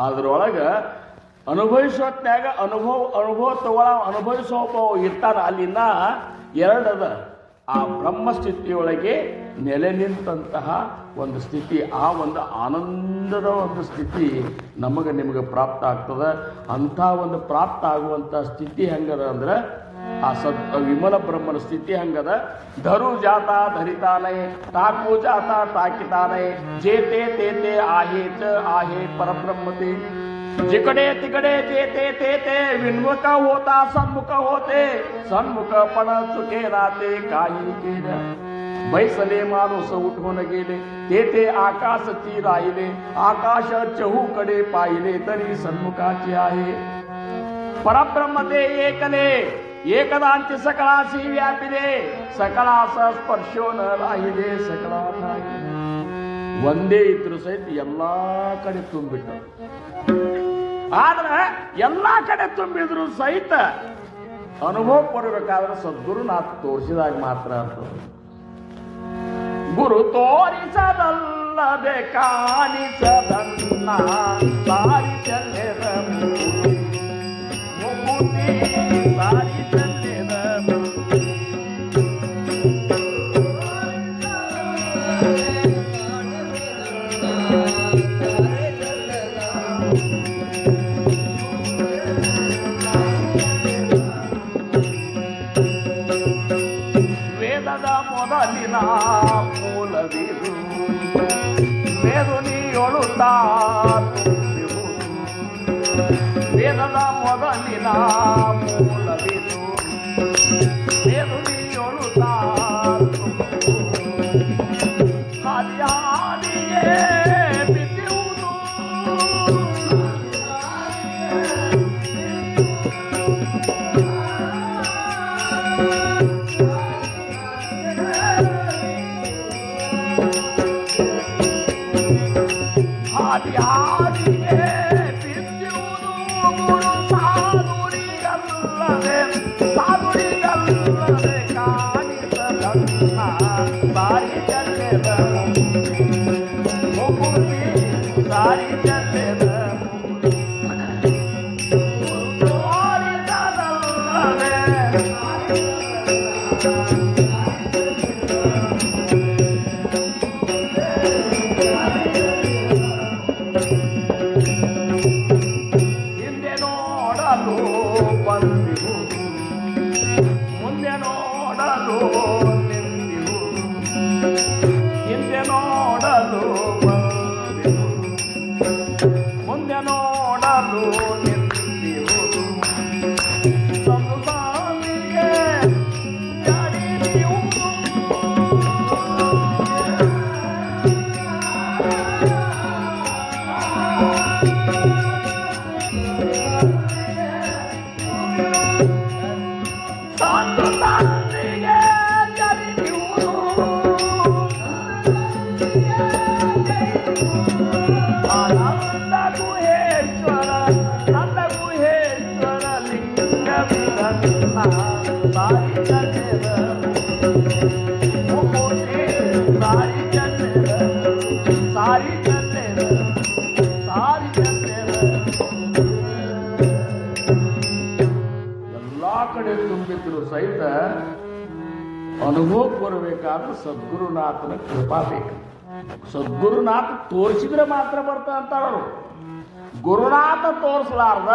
ಅದರೊಳಗೆ ಅನುಭವಿಸೋತ್ನಾಗ ಅನುಭವ ಅನುಭವಿಸೋ ಇರ್ತಾನೆ. ಅಲ್ಲಿನ ಎರಡದ ಆ ಬ್ರಹ್ಮಸ್ಥಿತಿಯೊಳಗೆ ನೆಲೆ ನಿಂತಹ ಒಂದು ಸ್ಥಿತಿ, ಆ ಒಂದು ಆನಂದದ ಒಂದು ಸ್ಥಿತಿ ನಿಮಗೆ ಪ್ರಾಪ್ತ ಆಗ್ತದೆ. ಅಂಥ ಒಂದು ಪ್ರಾಪ್ತ ಆಗುವಂಥ ಸ್ಥಿತಿ ಹೆಂಗದ ಅಂದ್ರೆ ಆ ವಿಮಲ ಬ್ರಹ್ಮನ ಸ್ಥಿತಿ ಹೆಂಗದ. ಧರು ಜಾತ ಧರಿತಾನೈ ಟಾಕು ಜಾತ ಟಾಕಿತಾನೈ ಜೇತೆ ತೇತೆ आहेच आहे परब्रह्मते जिकडे तिकडे जेते तेते विन्मुख होता सन्मुख होते सन्मुख पण चुके राहते काही केल्या बैसले माणूस उठून गेले तेथे आकाशची राहिले आकाश चहूकडे पाहिले तरी सन्मुखाची आहे परब्रह्म ते एकले एकदांची सकळाशी व्यापिले सकळास स्पर्शो न राहिले सकळा नाही ಒಂದೇ ಇದ್ರು ಸಹಿತ ಎಲ್ಲಾ ಕಡೆ ತುಂಬಿಟ್ಟ. ಆದ್ರೆ ಎಲ್ಲಾ ಕಡೆ ತುಂಬಿದ್ರು ಸಹಿತ ಅನುಭವ ಪಡಬೇಕಾದ್ರೆ ಸದ್ಗುರುನಾಥ ತೋರಿಸಿದಾಗ ಮಾತ್ರ ಅಂತ. ಗುರು ತೋರಿಸದಲ್ಲದೆ ಕಾಣಿಸದನ್ನ ಸಾರಿ ಚೆಲ್ಲೆದ ಮುಕುತಿ ಸಾರಿ ಚೆಲ್ಲೆದ ಮೊದಲಿನ ಮೂಲವಿದು ವೇದುನಿಯೊಳುತ್ತಾ ತುಂಬಿರುವುದು ವೇದದ ಮೊದಲಿನ ಮೂಲವಿದು ವೇದುನಿಯೊಳುತ್ತಾ ಹಾದಿ ಹಾದಿಯೇ ಬಿದ್ದಿರುವುದು ಯಾರಿಗೆ ಬಿದ್ದಿರುವುದು ಗುರು ಸಾಧುರಿಗಲ್ಲದೆ ಕಾಣಿಸದನ್ನ ಸಾರಿ ಚೆಲ್ಲೆದ ಮುಕುತಿ ಸಾರಿ ಚೆಲ್ಲೆದ ತೋರಿಸದಲ್ಲದೆ ಹಿಂದೆ ನೋಡಲು ಬಂದಿರುವುದು ಮುಂದೆ ನೋಡಲು ನಿಂತಿರುವುದು ಹಿಂದೆ ನೋಡಲು ಬಂದಿರುವುದು ಮುಂದೆ ನೋಡಲು ನಿಂತಿರುವುದು ಸಂದು ಸಾವಿಗೆ ಜಡಿಯುವುದು ಸಂದು ಸಾವಿಗೆ ಜಡಿಯುವುದು ಆನಂದ ಗುಹೇಶ್ವರ ನಂದ ಗುಹೇಶ್ವರ ಲಿಂಗ ವಿರನ್ನ ಸಾರಿ ಚಂದ್ರ ಮುಕೋಟಿ ಸಾರಿ ಚಂದ್ರ ಸಾರಿ ಚಂದ್ರ ಸಾರಿ ಚಂದ್ರ ಎಲ್ಲಾ ಕಡೆ ತುಂಬಿದ್ರು ಸಹಿತ ಅನುಭವಕ್ಕೆ ಬರಬೇಕಾದ್ರೆ ಸದ್ಗುರುನಾಥನ ಕೃಪಾ ಬೇಕು. ಸದ್ಗುರುನಾಥ ತೋರಿಸಿದ್ರೆ ಮಾತ್ರ ಬರ್ತಾ ಅಂತಾರವರು. ಗುರುನಾಥ ತೋರಿಸಲಾರ್ದ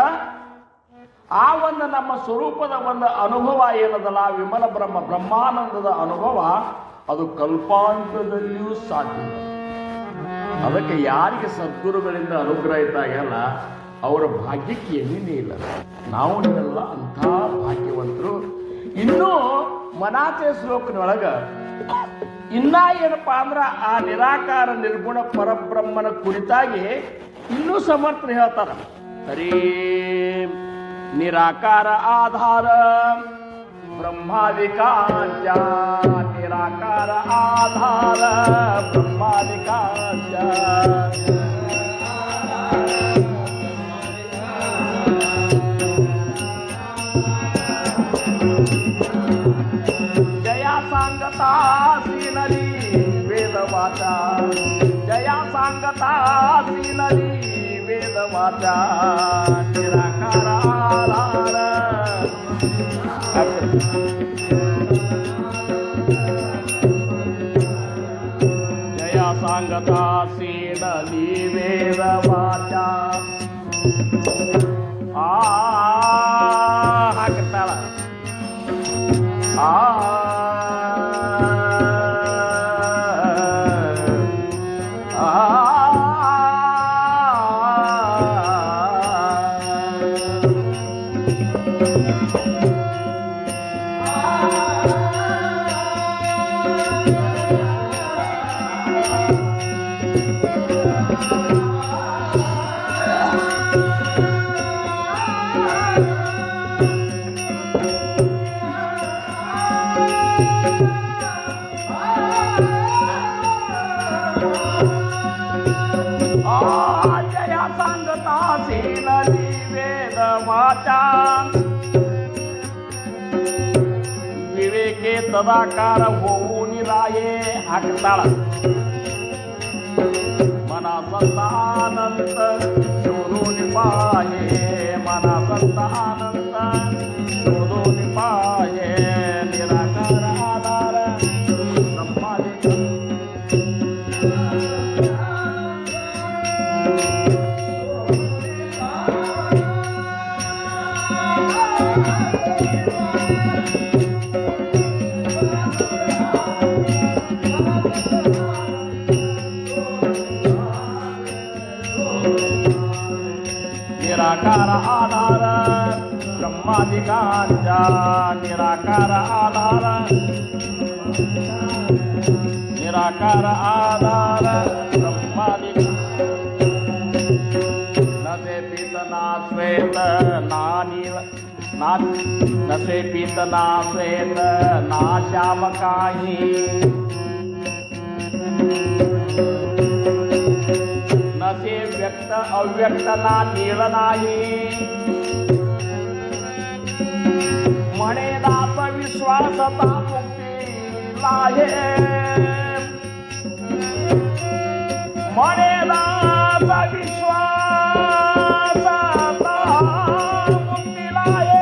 ಆ ಒಂದು ನಮ್ಮ ಸ್ವರೂಪದ ಒಂದು ಅನುಭವ ಏನದಲ್ಲ, ವಿಮಲ ಬ್ರಹ್ಮಾನಂದದ ಅನುಭವ, ಅದು ಕಲ್ಪಾಂತದಲ್ಲಿಯೂ ಸಾಧ್ಯ. ಅದಕ್ಕೆ ಯಾರಿಗೆ ಸದ್ಗುರುಗಳಿಂದ ಅನುಗ್ರಹ ಇದ್ದಾಗಲ್ಲ ಅವರ ಭಾಗ್ಯಕ್ಕೆ ಎಲ್ಲಿನೇ ಇಲ್ಲ. ನಾವು ನೀವೆಲ್ಲ ಅಂಥ ಭಾಗ್ಯವಂತರು. ಇನ್ನೂ ಮನಾಚೆ ಶ್ಲೋಕನೊಳಗ ಇನ್ನ ಏನಪ್ಪಾ ಅಂದ್ರೆ ಆ ನಿರಾಕಾರ ನಿರ್ಗುಣ ಪರಬ್ರಹ್ಮನ ಕುರಿತಾಗಿ ಇನ್ನೂ ಸಮರ್ಥರು ಹೇಳ್ತಾರ. ಹರೇ ನಿರಾಕಾರ ಆಧಾರ ಬ್ರಹ್ಮಾದಿಕಾಂಚ ನಿರಾಕಾರ ಆಧಾರ ಬ್ರಹ್ಮಾದಿಕಾಂಚ जया सांगता सीनली वेदवाचा जया सांगता सीनली वेदवाचा निराकार आधार जया सांगता सीनली वेदवाचा हाकताला जया सांगता सीनली वेदवाचा विवेके तदाकार होऊन राये हाकताळ मना संतानंत शोधून पाये मना संतानंत शोधून पाये निराकार आधार ब्रह्मादिक निराकार आधार ब्रह्मादिकांचा निराकार आधार निराकार आधार ब्रह्मादिक नसे पित ना श्वेत ना नील ना नसे पित ना श्वेत ना श्याम काही नसे व्यक्त अव्यक्त ना नीळ नाही म्हणे दास विश्वासता मुक्तीला आहे म्हणे दास विश्वासता मुक्तीला आहे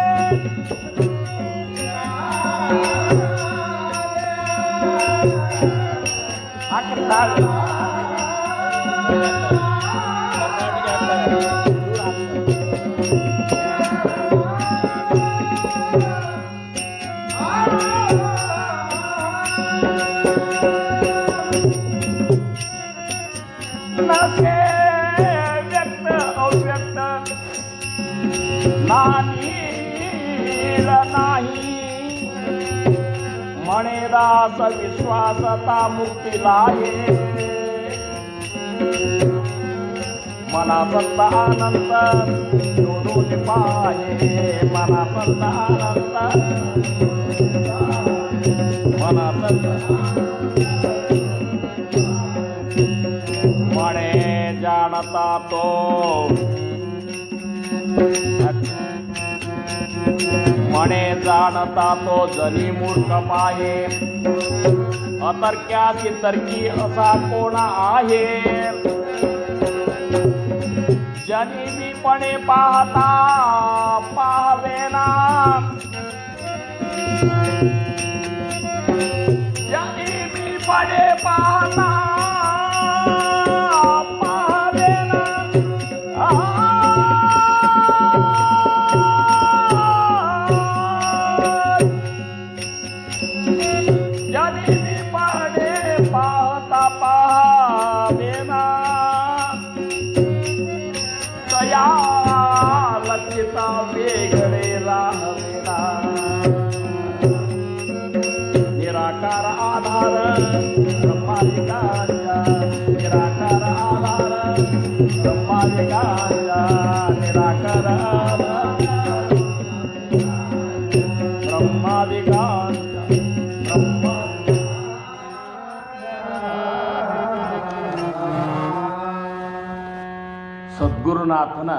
नानील नाही मणेदास विश्वासता मुक्तीला आहे मना संत आनंद शोधून पाहे मना संत आनंद मना संत मणे जानता तो मणे जानता तो जनी मूर्ख पाहे अतर्क्याची तर्की असा कोण आहे जनी मी पणे पाहता पाहवेना जनी मी पणे पाहता पाहवेना जनी मी पणे पाहता पाहवेना तया लक्षिता वेगळे राहवेना निराकार आधार ब्रह्मादिकांचा निराकार आधार ब्रह्मादिकांचा निराकार आधार ब्रह्मादिकांचा ಸದ್ಗುರುನಾಥನ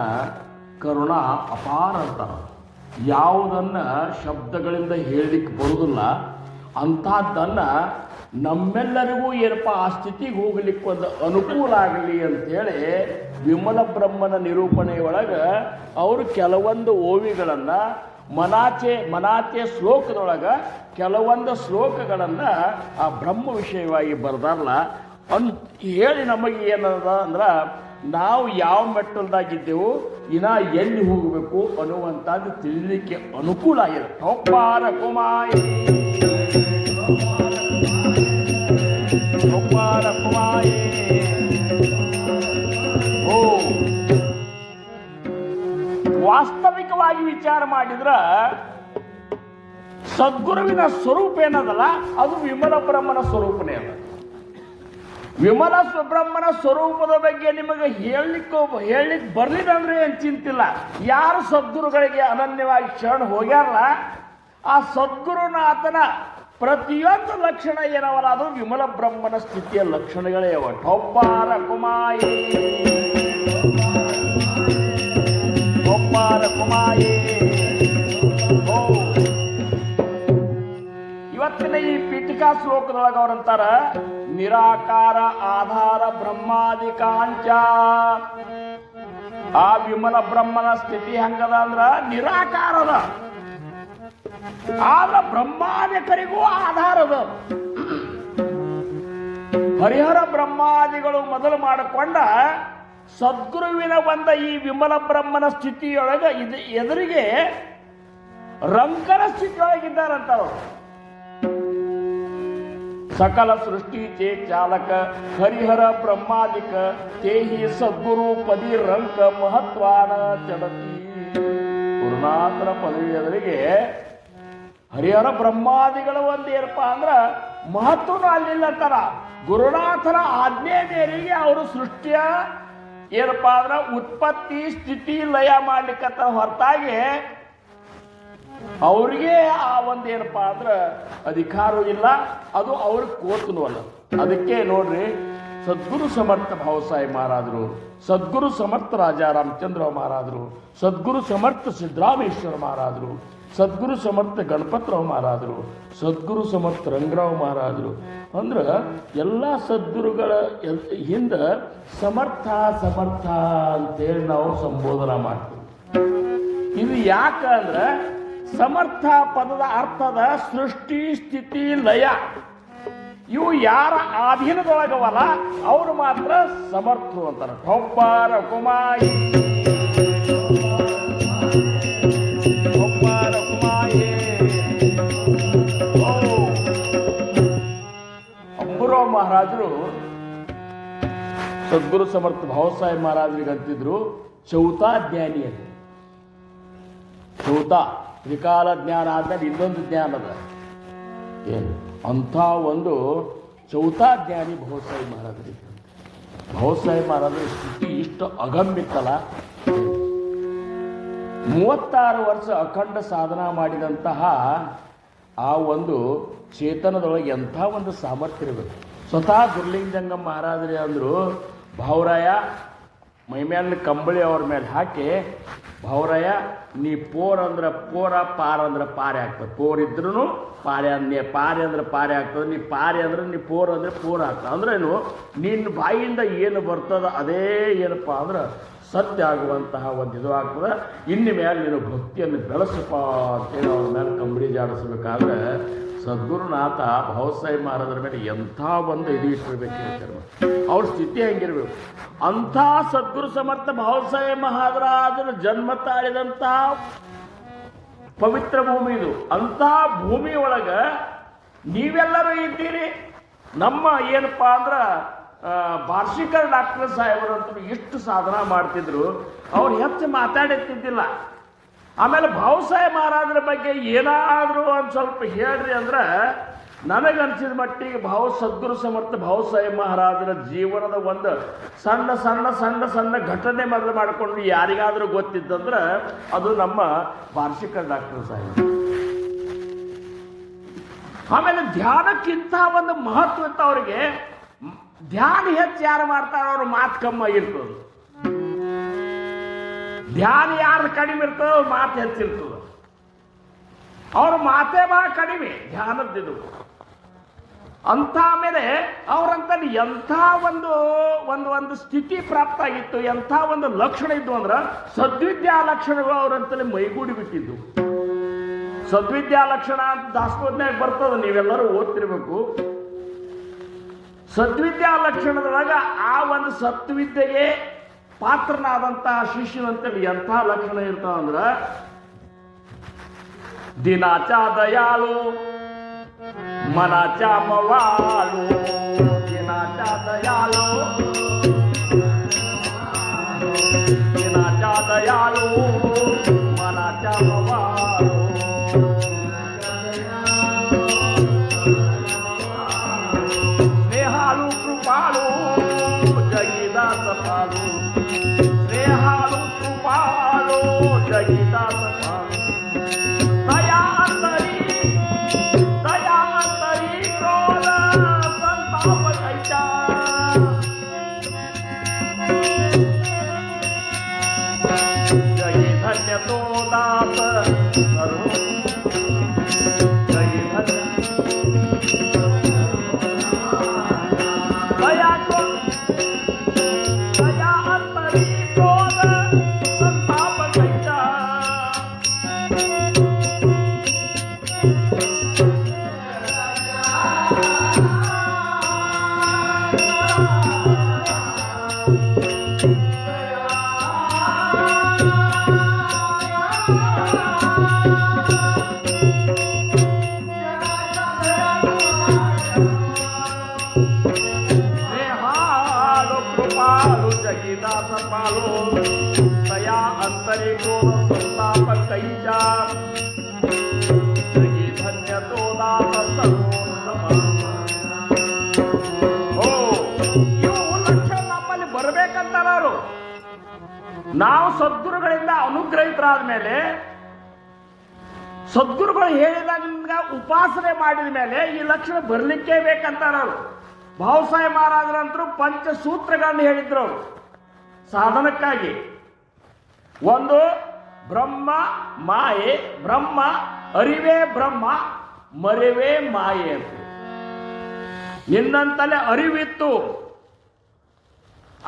ಕರುಣ ಅಪಾರ ಅಂತಾರ. ಯಾವುದನ್ನ ಶಬ್ದಗಳಿಂದ ಹೇಳಲಿಕ್ಕೆ ಬರುವುದಿಲ್ಲ ಅಂಥದ್ದನ್ನು ನಮ್ಮೆಲ್ಲರಿಗೂ ಏನಪ್ಪ ಆ ಸ್ಥಿತಿಗೆ ಹೋಗ್ಲಿಕ್ಕೆ ಒಂದು ಅನುಕೂಲ ಆಗಲಿ ಅಂಥೇಳಿ ವಿಮಲ ಬ್ರಹ್ಮನ ನಿರೂಪಣೆಯೊಳಗೆ ಅವರು ಕೆಲವೊಂದು ಓವಿಗಳನ್ನು ಮನಾಚೆ ಶ್ಲೋಕದೊಳಗೆ ಕೆಲವೊಂದು ಶ್ಲೋಕಗಳನ್ನು ಆ ಬ್ರಹ್ಮ ವಿಷಯವಾಗಿ ಬರೆದಾರಲ್ಲ ಹೇಳಿ ನಮಗೆ ಏನದ ಅಂದ್ರೆ ನಾವು ಯಾವ ಮೆಟ್ಟಲ್ದಾಗಿದ್ದೆವು ಇನ್ನ ಎಲ್ಲಿ ಹೋಗಬೇಕು ಅನ್ನುವಂಥದ್ದು ತಿಳಿಲಿಕ್ಕೆ ಅನುಕೂಲ ಆಗಿದೆ. ಒಪ್ಪಾರ ಕುಮಾಯಿ ಒಪ್ಪಾರ ಕುಮಾಯಿ ಓ ವಾಸ್ತವಿಕವಾಗಿ ವಿಚಾರ ಮಾಡಿದ್ರ ಸದ್ಗುರುವಿನ ಸ್ವರೂಪ ಏನದಲ್ಲ ಅದು ವಿಮಲ ಬ್ರಹ್ಮನ ಸ್ವರೂಪನೇ ಅದ. ವಿಮಲ ಬ್ರಹ್ಮನ ಸ್ವರೂಪದ ಬಗ್ಗೆ ನಿಮಗೆ ಹೇಳಲಿಕ್ಕೆ ಬರಲಿಲ್ಲ ಅಂದ್ರೆ ಏನು ಚಿಂತಿಲ್ಲ. ಯಾರು ಸದ್ಗುರುಗಳಿಗೆ ಅನನ್ಯವಾಗಿ ಶರಣ ಹೋಗ್ಯಾರಲ್ಲ ಆ ಸದ್ಗುರುನಾಥನ ಪ್ರತಿಯೊಂದು ಲಕ್ಷಣ ಏನವಲ್ಲ ಅದು ವಿಮಲ ಬ್ರಹ್ಮನ ಸ್ಥಿತಿಯ ಲಕ್ಷಣಗಳೇ ಅವ. ಒಪ್ಪಾರ ಕುಮಾಯಿ ಒಪ್ಪಾರ ಕುಮಾಯಿ ಓ ಇವತ್ತಿನ ಈ ಪೀಠಿಕಾ ಶ್ಲೋಕದೊಳಗೆ ಅವರಂತಾರ ನಿರಾಕಾರ ಆಧಾರ ಬ್ರಹ್ಮಾದಿಕಾಂಚ. ಆ ವಿಮಲ ಬ್ರಹ್ಮನ ಸ್ಥಿತಿ ಹಂಗದ ಅಂದ್ರ ನಿರಾಕಾರದ ಆದ್ರ ಬ್ರಹ್ಮಾದಿಕರಿಗೂ ಆಧಾರದ. ಹರಿಹರ ಬ್ರಹ್ಮಾದಿಗಳು ಮೊದಲು ಮಾಡಿಕೊಂಡ ಸದ್ಗುರುವಿನ ಬಂದ ಈ ವಿಮಲ ಬ್ರಹ್ಮನ ಸ್ಥಿತಿಯೊಳಗೆ ಎದುರಿಗೆ ರಂಕನ ಸ್ಥಿತಿಯೊಳಗಿದ್ದಾರಂತವರು. सकल सृष्टीचे चालक हरिहर ब्रह्मादिक तेही सद्गुरु पदी ರಂಕ ಮಹತ್ವಾನ ಚಡತಿ. ಗುರುನಾಥನ ಪದವಿ ಎದುರಿಗೆ ಹರಿಹರ ಬ್ರಹ್ಮಾದಿಗಳ ಒಂದು ಏನಪ್ಪ ಅಂದ್ರ ಮಹತ್ವನು ಅಲ್ಲಿಲ್ಲ ಅಂತಾರ. ಗುರುನಾಥನ ಆಜ್ಞೆ ಮೇರೆಗೆ ಅವರು ಸೃಷ್ಟಿಯ ಏನಪ್ಪ ಅಂದ್ರ ಉತ್ಪತ್ತಿ ಸ್ಥಿತಿ ಲಯ ಮಾಡ್ಲಿಕ್ಕಂತ ಹೊರತಾಗಿ ಅವ್ರಿಗೆ ಆ ಒಂದೇನಪ್ಪ ಅಂದ್ರೆ ಅಧಿಕಾರ ಇಲ್ಲ, ಅದು ಅವ್ರಿಗೆ ಕೋತನು ಅಲ್ಲ. ಅದಕ್ಕೆ ನೋಡ್ರಿ ಸದ್ಗುರು ಸಮರ್ಥ ಭಾವಸಾಯಿ ಮಹಾರಾಜರು, ಸದ್ಗುರು ಸಮರ್ಥ ರಾಜಾ ರಾಮಚಂದ್ರ ಮಹಾರಾಜರು, ಸದ್ಗುರು ಸಮರ್ಥ ಸಿದ್ದರಾಮೇಶ್ವರ ಮಹಾರಾಜರು, ಸದ್ಗುರು ಸಮರ್ಥ ಗಣಪತರಾವ್ ಮಹಾರಾಜರು, ಸದ್ಗುರು ಸಮರ್ಥ ರಂಗರಾವ್ ಮಹಾರಾಜರು ಅಂದ್ರೆ ಎಲ್ಲ ಸದ್ಗುರುಗಳ ಹಿಂದೆ ಸಮರ್ಥ ಸಮರ್ಥ ಅಂತೇಳಿ ನಾವು ಸಂಬೋಧನ ಮಾಡ್ತೀವಿ. ಇದು ಯಾಕಂದ್ರೆ ಸಮರ್ಥ ಪದದ ಅರ್ಥದ ಸೃಷ್ಟಿ ಸ್ಥಿತಿ ಲಯ ಇವು ಯಾರ ಅಧೀನದೊಳಗವಲ್ಲ ಅವರು ಮಾತ್ರ ಸಮರ್ಥರು ಅಂತಾರೆ. ಒಪ್ಪಾರ ಕುಮಾಯಿ ಒಪ್ಪಾರ ಕುಮಾಯಿ ಅಂಬುರಾವ್ ಮಹಾರಾಜರು ಸದ್ಗುರು ಸಮರ್ಥ ಭಾವಸಾಹೇಬ್ ಮಹಾರಾಜರಿಗೆ ಅಂತಿದ್ರು ಚೌತಾ ಜ್ಞಾನಿ ಅಂತ. ಚೌತ ತ್ರಿಕಾಲ ಜ್ಞಾನ ಆದ್ಮೇಲೆ ಇನ್ನೊಂದು ಜ್ಞಾನ ಅದ ಏನು ಅಂಥ ಒಂದು ಚೌತ ಜ್ಞಾನಿ ಬಹುಸಾಯಿ ಮಹಾರಾಜರಿಗೆ. ಬಹುಸಾಯಿ ಮಹಾರಾಜರ ಸ್ಥಿತಿ ಇಷ್ಟು ಅಗಮ್ಯಿತ್ತಲ್ಲ. 36 ವರ್ಷ ಅಖಂಡ ಸಾಧನ ಮಾಡಿದಂತಹ ಆ ಒಂದು ಚೇತನದೊಳಗೆ ಎಂಥ ಒಂದು ಸಾಮರ್ಥ್ಯ ಇರಬೇಕು. ಸ್ವತಃ ಗುರುಲಿಂಗಜಂಗಮ ಮಹಾರಾಜರೇ ಅಂದರು, ಭಾವರಾಯ ಮೈಮೇಲಿನ ಕಂಬಳಿ ಅವ್ರ ಮೇಲೆ ಹಾಕಿ, ಭಾವರಾಯ ನೀ ಪೋರ್ ಅಂದ್ರೆ ಪೋರ, ಪಾರ್ ಅಂದ್ರೆ ಪಾರೆ ಆಗ್ತದೆ. ಪೋರ್ ಇದ್ರೂ ಪಾರೆ ಪಾರೆ ಅಂದ್ರೆ ಪಾರೆ ಆಗ್ತದೆ, ನೀ ಪಾರೆ ಅಂದ್ರೆ ನೀ ಪೋರ್ ಅಂದರೆ ಪೋರ್ ಆಗ್ತದೆ. ಅಂದ್ರೇನು, ನಿನ್ನ ಬಾಯಿಯಿಂದ ಏನು ಬರ್ತದ ಅದೇ ಏನಪ್ಪ ಅಂದ್ರೆ ಸತ್ಯ ಆಗುವಂತಹ ಒಂದು ಇದು ಆಗ್ತದೆ. ಇನ್ನು ಮೇಲೆ ನೀನು ಭಕ್ತಿಯನ್ನು ಬೆಳೆಸಪ್ಪ ಅಂತೇಳಿ ಅವ್ರ ಮೇಲೆ ಕಂಬಳಿ ಜಾಡಿಸ್ಬೇಕಾದ್ರೆ ಸದ್ಗುರುನಾಥ ಬಹುಸಾಯಿ ಮಹಾರಾಜರ ಮೇಲೆ ಎಂಥ ಒಂದು ಇದು ಇಟ್ಟಿರ್ಬೇಕು ಹೇಳ್ತಾರೆ. ಅವ್ರ ಸ್ಥಿತಿ ಹೆಂಗಿರ್ಬೇಕು. ಅಂಥ ಸದ್ಗುರು ಸಮರ್ಥ ಬಹುಸಾಯಿ ಮಹಾರಾಜನ ಜನ್ಮ ತಾಳಿದಂಥ ಪವಿತ್ರ ಭೂಮಿ ಇದು. ಅಂಥ ಭೂಮಿ ಒಳಗೆ ನೀವೆಲ್ಲರೂ ಇದ್ದೀರಿ. ನಮ್ಮ ಏನಪ್ಪ ಅಂದ್ರೆ ಬಾರ್ಷಿಕರ್ ಡಾಕ್ಟರ್ ಸಾಹೇಬರಂತೂ ಎಷ್ಟು ಸಾಧನ ಮಾಡ್ತಿದ್ರು, ಅವ್ರು ಹೆಚ್ಚು ಮಾತಾಡುತ್ತಿದ್ದಿಲ್ಲ. ಆಮೇಲೆ ಬಹುಸಾಯಿ ಮಹಾರಾಜರ ಬಗ್ಗೆ ಏನಾದರೂ ಒಂದು ಸ್ವಲ್ಪ ಹೇಳ್ರಿ ಅಂದ್ರೆ ನನಗನ್ಸಿದ ಮಟ್ಟಿಗೆ ಸದ್ಗುರು ಸಮರ್ಥ ಬಹುಸಾಯಿ ಮಹಾರಾಜರ ಜೀವನದ ಒಂದು ಸಣ್ಣ ಸಣ್ಣ ಸಣ್ಣ ಸಣ್ಣ ಘಟನೆ ಮೊದಲು ಮಾಡಿಕೊಂಡು ಯಾರಿಗಾದರೂ ಗೊತ್ತಿದ್ದಂದ್ರೆ ಅದು ನಮ್ಮ ಬಾರ್ಷಿಕರ್ ಡಾಕ್ಟರ್ ಸಾಹೇಬ್. ಆಮೇಲೆ ಧ್ಯಾನಕ್ಕಿಂತ ಒಂದು ಮಹತ್ವ ಇತ್ತು ಅವ್ರಿಗೆ. ಧ್ಯಾನ ಹೆಚ್ಚು ಯಾರು ಮಾಡ್ತಾರೋ ಅವ್ರ ಮಾತು ಕಮ್ಮಿ ಆಗಿರ್ತದೆ. ಧ್ಯಾನ ಯಾರು ಕಡಿಮೆ ಇರ್ತದೆ ಅವ್ರ ಮಾತು ಹೆಚ್ಚಿರ್ತದೆ. ಅವ್ರ ಮಾತೇ ಭಾಳ ಕಡಿಮೆ ಧ್ಯಾನದ್ದಿದು ಅಂತ. ಆಮೇಲೆ ಅವ್ರಂತ ಎಂಥ ಒಂದು ಒಂದು ಒಂದು ಸ್ಥಿತಿ ಪ್ರಾಪ್ತ ಆಗಿತ್ತು, ಎಂಥ ಒಂದು ಲಕ್ಷಣ ಇದ್ದು ಅಂದ್ರೆ ಸದ್ವಿದ್ಯಾ ಲಕ್ಷಣಗಳು ಅವ್ರಂತಲೇ ಮೈಗೂಡಿ ಬಿಟ್ಟಿದ್ದು. ಸದ್ವಿದ್ಯಾ ಲಕ್ಷಣ ಅಂತ ದಾಸಬೋಧನ್ಯಾಗ ಬರ್ತದೆ, ನೀವೆಲ್ಲರೂ ಓದ್ತಿರ್ಬೇಕು. ಸದ್ವಿದ್ಯಾ ಲಕ್ಷಣದೊಳಗೆ ಆ ಒಂದು ಸತ್ವಿದ್ಯೆಗೆ ಪಾತ್ರನಾದಂತಹ ಶಿಷ್ಯನಂತೇಳಿ ಎಂಥ ಲಕ್ಷಣ ಇರ್ತಾವಂದ್ರೆ, ದಿನಾಚ ದಯಾಳು ಮನಾಚ ಮವಾಳು, ದಿನಾಚ ದಯಾಳು ದಿನಾಚ ದಯಾಳು ಮನಾಚ ಮವಾಳು, ಸ್ನೇಹಾಳು ಕೃಪಾಳು ಜಗಿದಾಸ ಪಾಲು, ಸ್ನೇಹಾಳು ಕೃಪಾಳು ಜಗಿದಾಸ ಪಾಲು, ದಯಾಂತರಿ ಕ್ರೋಧ ಸಂತಾಪ ಕೈಚ, ಜಗಿ ಧನ್ಯ ತೋ ದಾಸ ಕರು, ಜಗಿ ಧನ್ಯ ದಯಾಂತರಿ ಕ್ರೋಧ ಸಂತಾಪ ಕೈಚ. ಜಗಿದಾಸ ಪಾಲು ದಯಾ ಅಂತರಿ ಕ್ರೋಧ ಸಂತಾಪ ಕೈಚ, ಜಗಿ ಧನ್ಯ ತೋ ದಾಸ ಸರ್ವೋತ್ತಮ. ಇವು ಲಕ್ಷಣ ನಮ್ಮಲ್ಲಿ ಬರಬೇಕಂತಾರ ಅವರು. ನಾವು ಸದ್ಗುರುಗಳಿಂದ ಅನುಗ್ರಹಿತರಾದ ಮೇಲೆ, ಸದ್ಗುರುಗಳು ಹೇಳಿದಾಗ ಉಪಾಸನೆ ಮಾಡಿದ ಮೇಲೆ ಈ ಲಕ್ಷಣ ಬರಲಿಕ್ಕೇ ಬೇಕಂತಾರ ಅವರು. ಬಹುಸಾಯಿ ಮಹಾರಾಜರಂತರೂ ಪಂಚಸೂತ್ರಗಳನ್ನು ಹೇಳಿದ್ರು ಅವರು ಸಾಧನಕ್ಕಾಗಿ. ಒಂದು ಬ್ರಹ್ಮ ಮಾಯೆ, ಬ್ರಹ್ಮ ಅರಿವೇ ಬ್ರಹ್ಮ, ಮರೆವೇ ಮಾಯೆ ಅಂತ. ನಿನ್ನಂತಲೇ ಅರಿವಿತ್ತು,